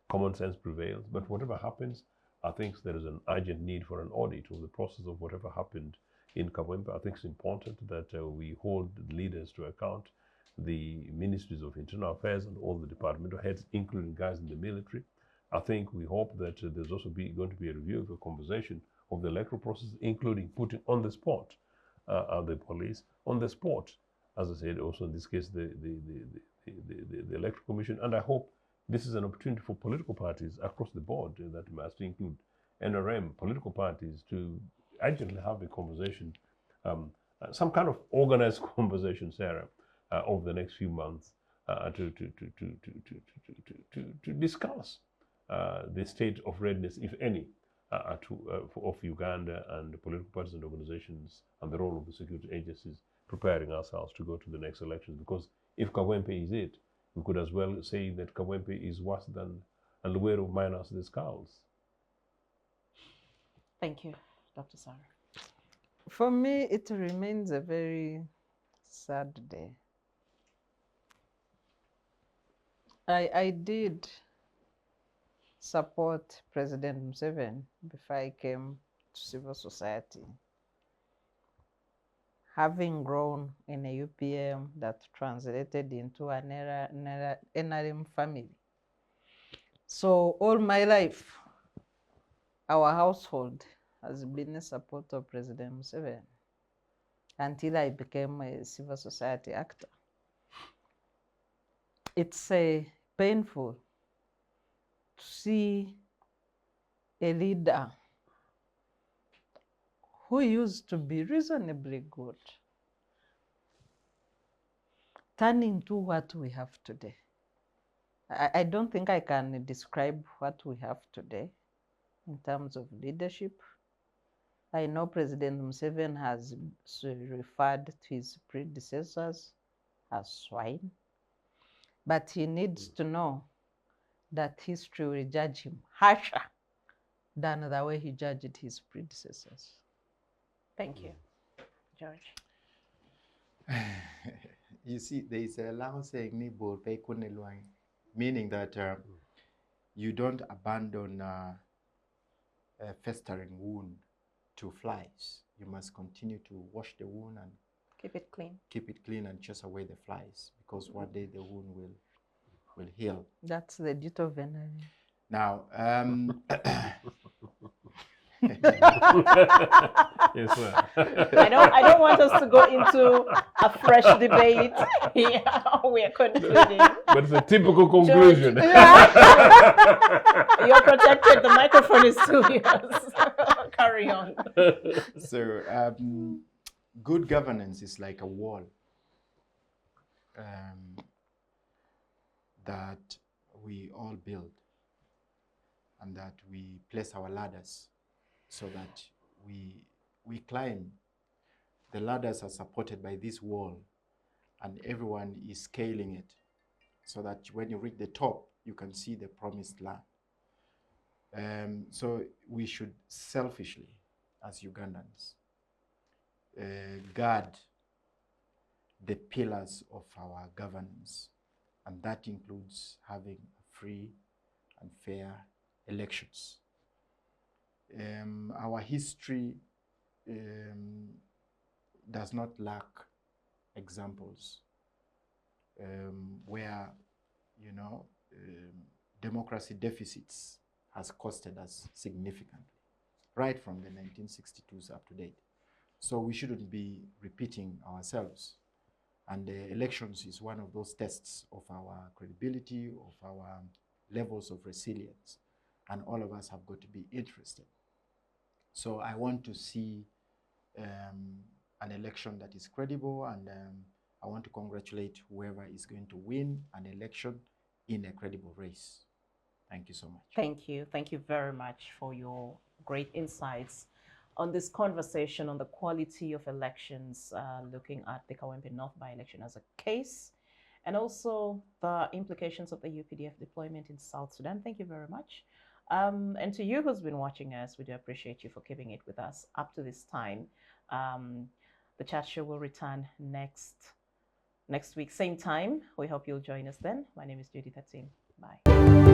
common sense prevails. But whatever happens, I think there is an urgent need for an audit of the process of whatever happened in Kawempe. I think it's important that we hold leaders to account, the ministries of internal affairs and all the departmental heads, including guys in the military. I think we hope that there's also going to be a review of a conversation of the electoral process, including putting on the spot the police on the spot. As I said, also in this case, the electoral commission. And I hope this is an opportunity for political parties across the board, that must include NRM, political parties, to urgently have a conversation, some kind of organized conversation, Sarah, over the next few months to discuss the state of readiness, if any, of Uganda and the political parties and organizations, and the role of the security agencies preparing ourselves to go to the next elections. Because if Kawempe is it, we could as well say that Kawempe is worse than Luwero minus the skulls. Thank you, Dr. Sarah. For me, it remains a very sad day. I did support President Museveni before I came to civil society. Having grown in a UPM that translated into an NRM family. So all my life, our household has been a supporter of President Museveni until I became a civil society actor. It's painful to see a leader who used to be reasonably good turn into what we have today. I don't think I can describe what we have today in terms of leadership. I know President Museveni has referred to his predecessors as swine, but he needs to know that history will judge him harsher than the way he judged his predecessors. Thank you, George. You see, there is a Lao saying, meaning that you don't abandon a festering wound to flies. You must continue to wash the wound and keep it clean. Keep it clean and chase away the flies, because one day the wound will heal. That's the duty of NRM. Now, Yes, sir. I don't want us to go into a fresh debate. Yeah, we are concluding. But it's a typical conclusion. You're protected. The microphone is still yours. Carry on. So good governance is like a wall that we all build, and that we place our ladders so that we climb. The ladders are supported by this wall, and everyone is scaling it so that when you reach the top, you can see the promised land. So we should selfishly, as Ugandans, guard the pillars of our governance, and that includes having free and fair elections. Our history does not lack examples where, you know, democracy deficits has costed us significantly, right from the 1962s up to date. So we shouldn't be repeating ourselves. And the elections is one of those tests of our credibility, of our levels of resilience. And all of us have got to be interested. So I want to see an election that is credible, and I want to congratulate whoever is going to win an election in a credible race. Thank you so much. Thank you. Thank you very much for your great insights on this conversation on the quality of elections, looking at the Kawempe North by-election as a case, and also the implications of the UPDF deployment in South Sudan. Thank you very much. And to you who's been watching us, we do appreciate you for keeping it with us up to this time. The chat show will return next week, same time. We hope you'll join us then. My name is Judith Atim. Bye.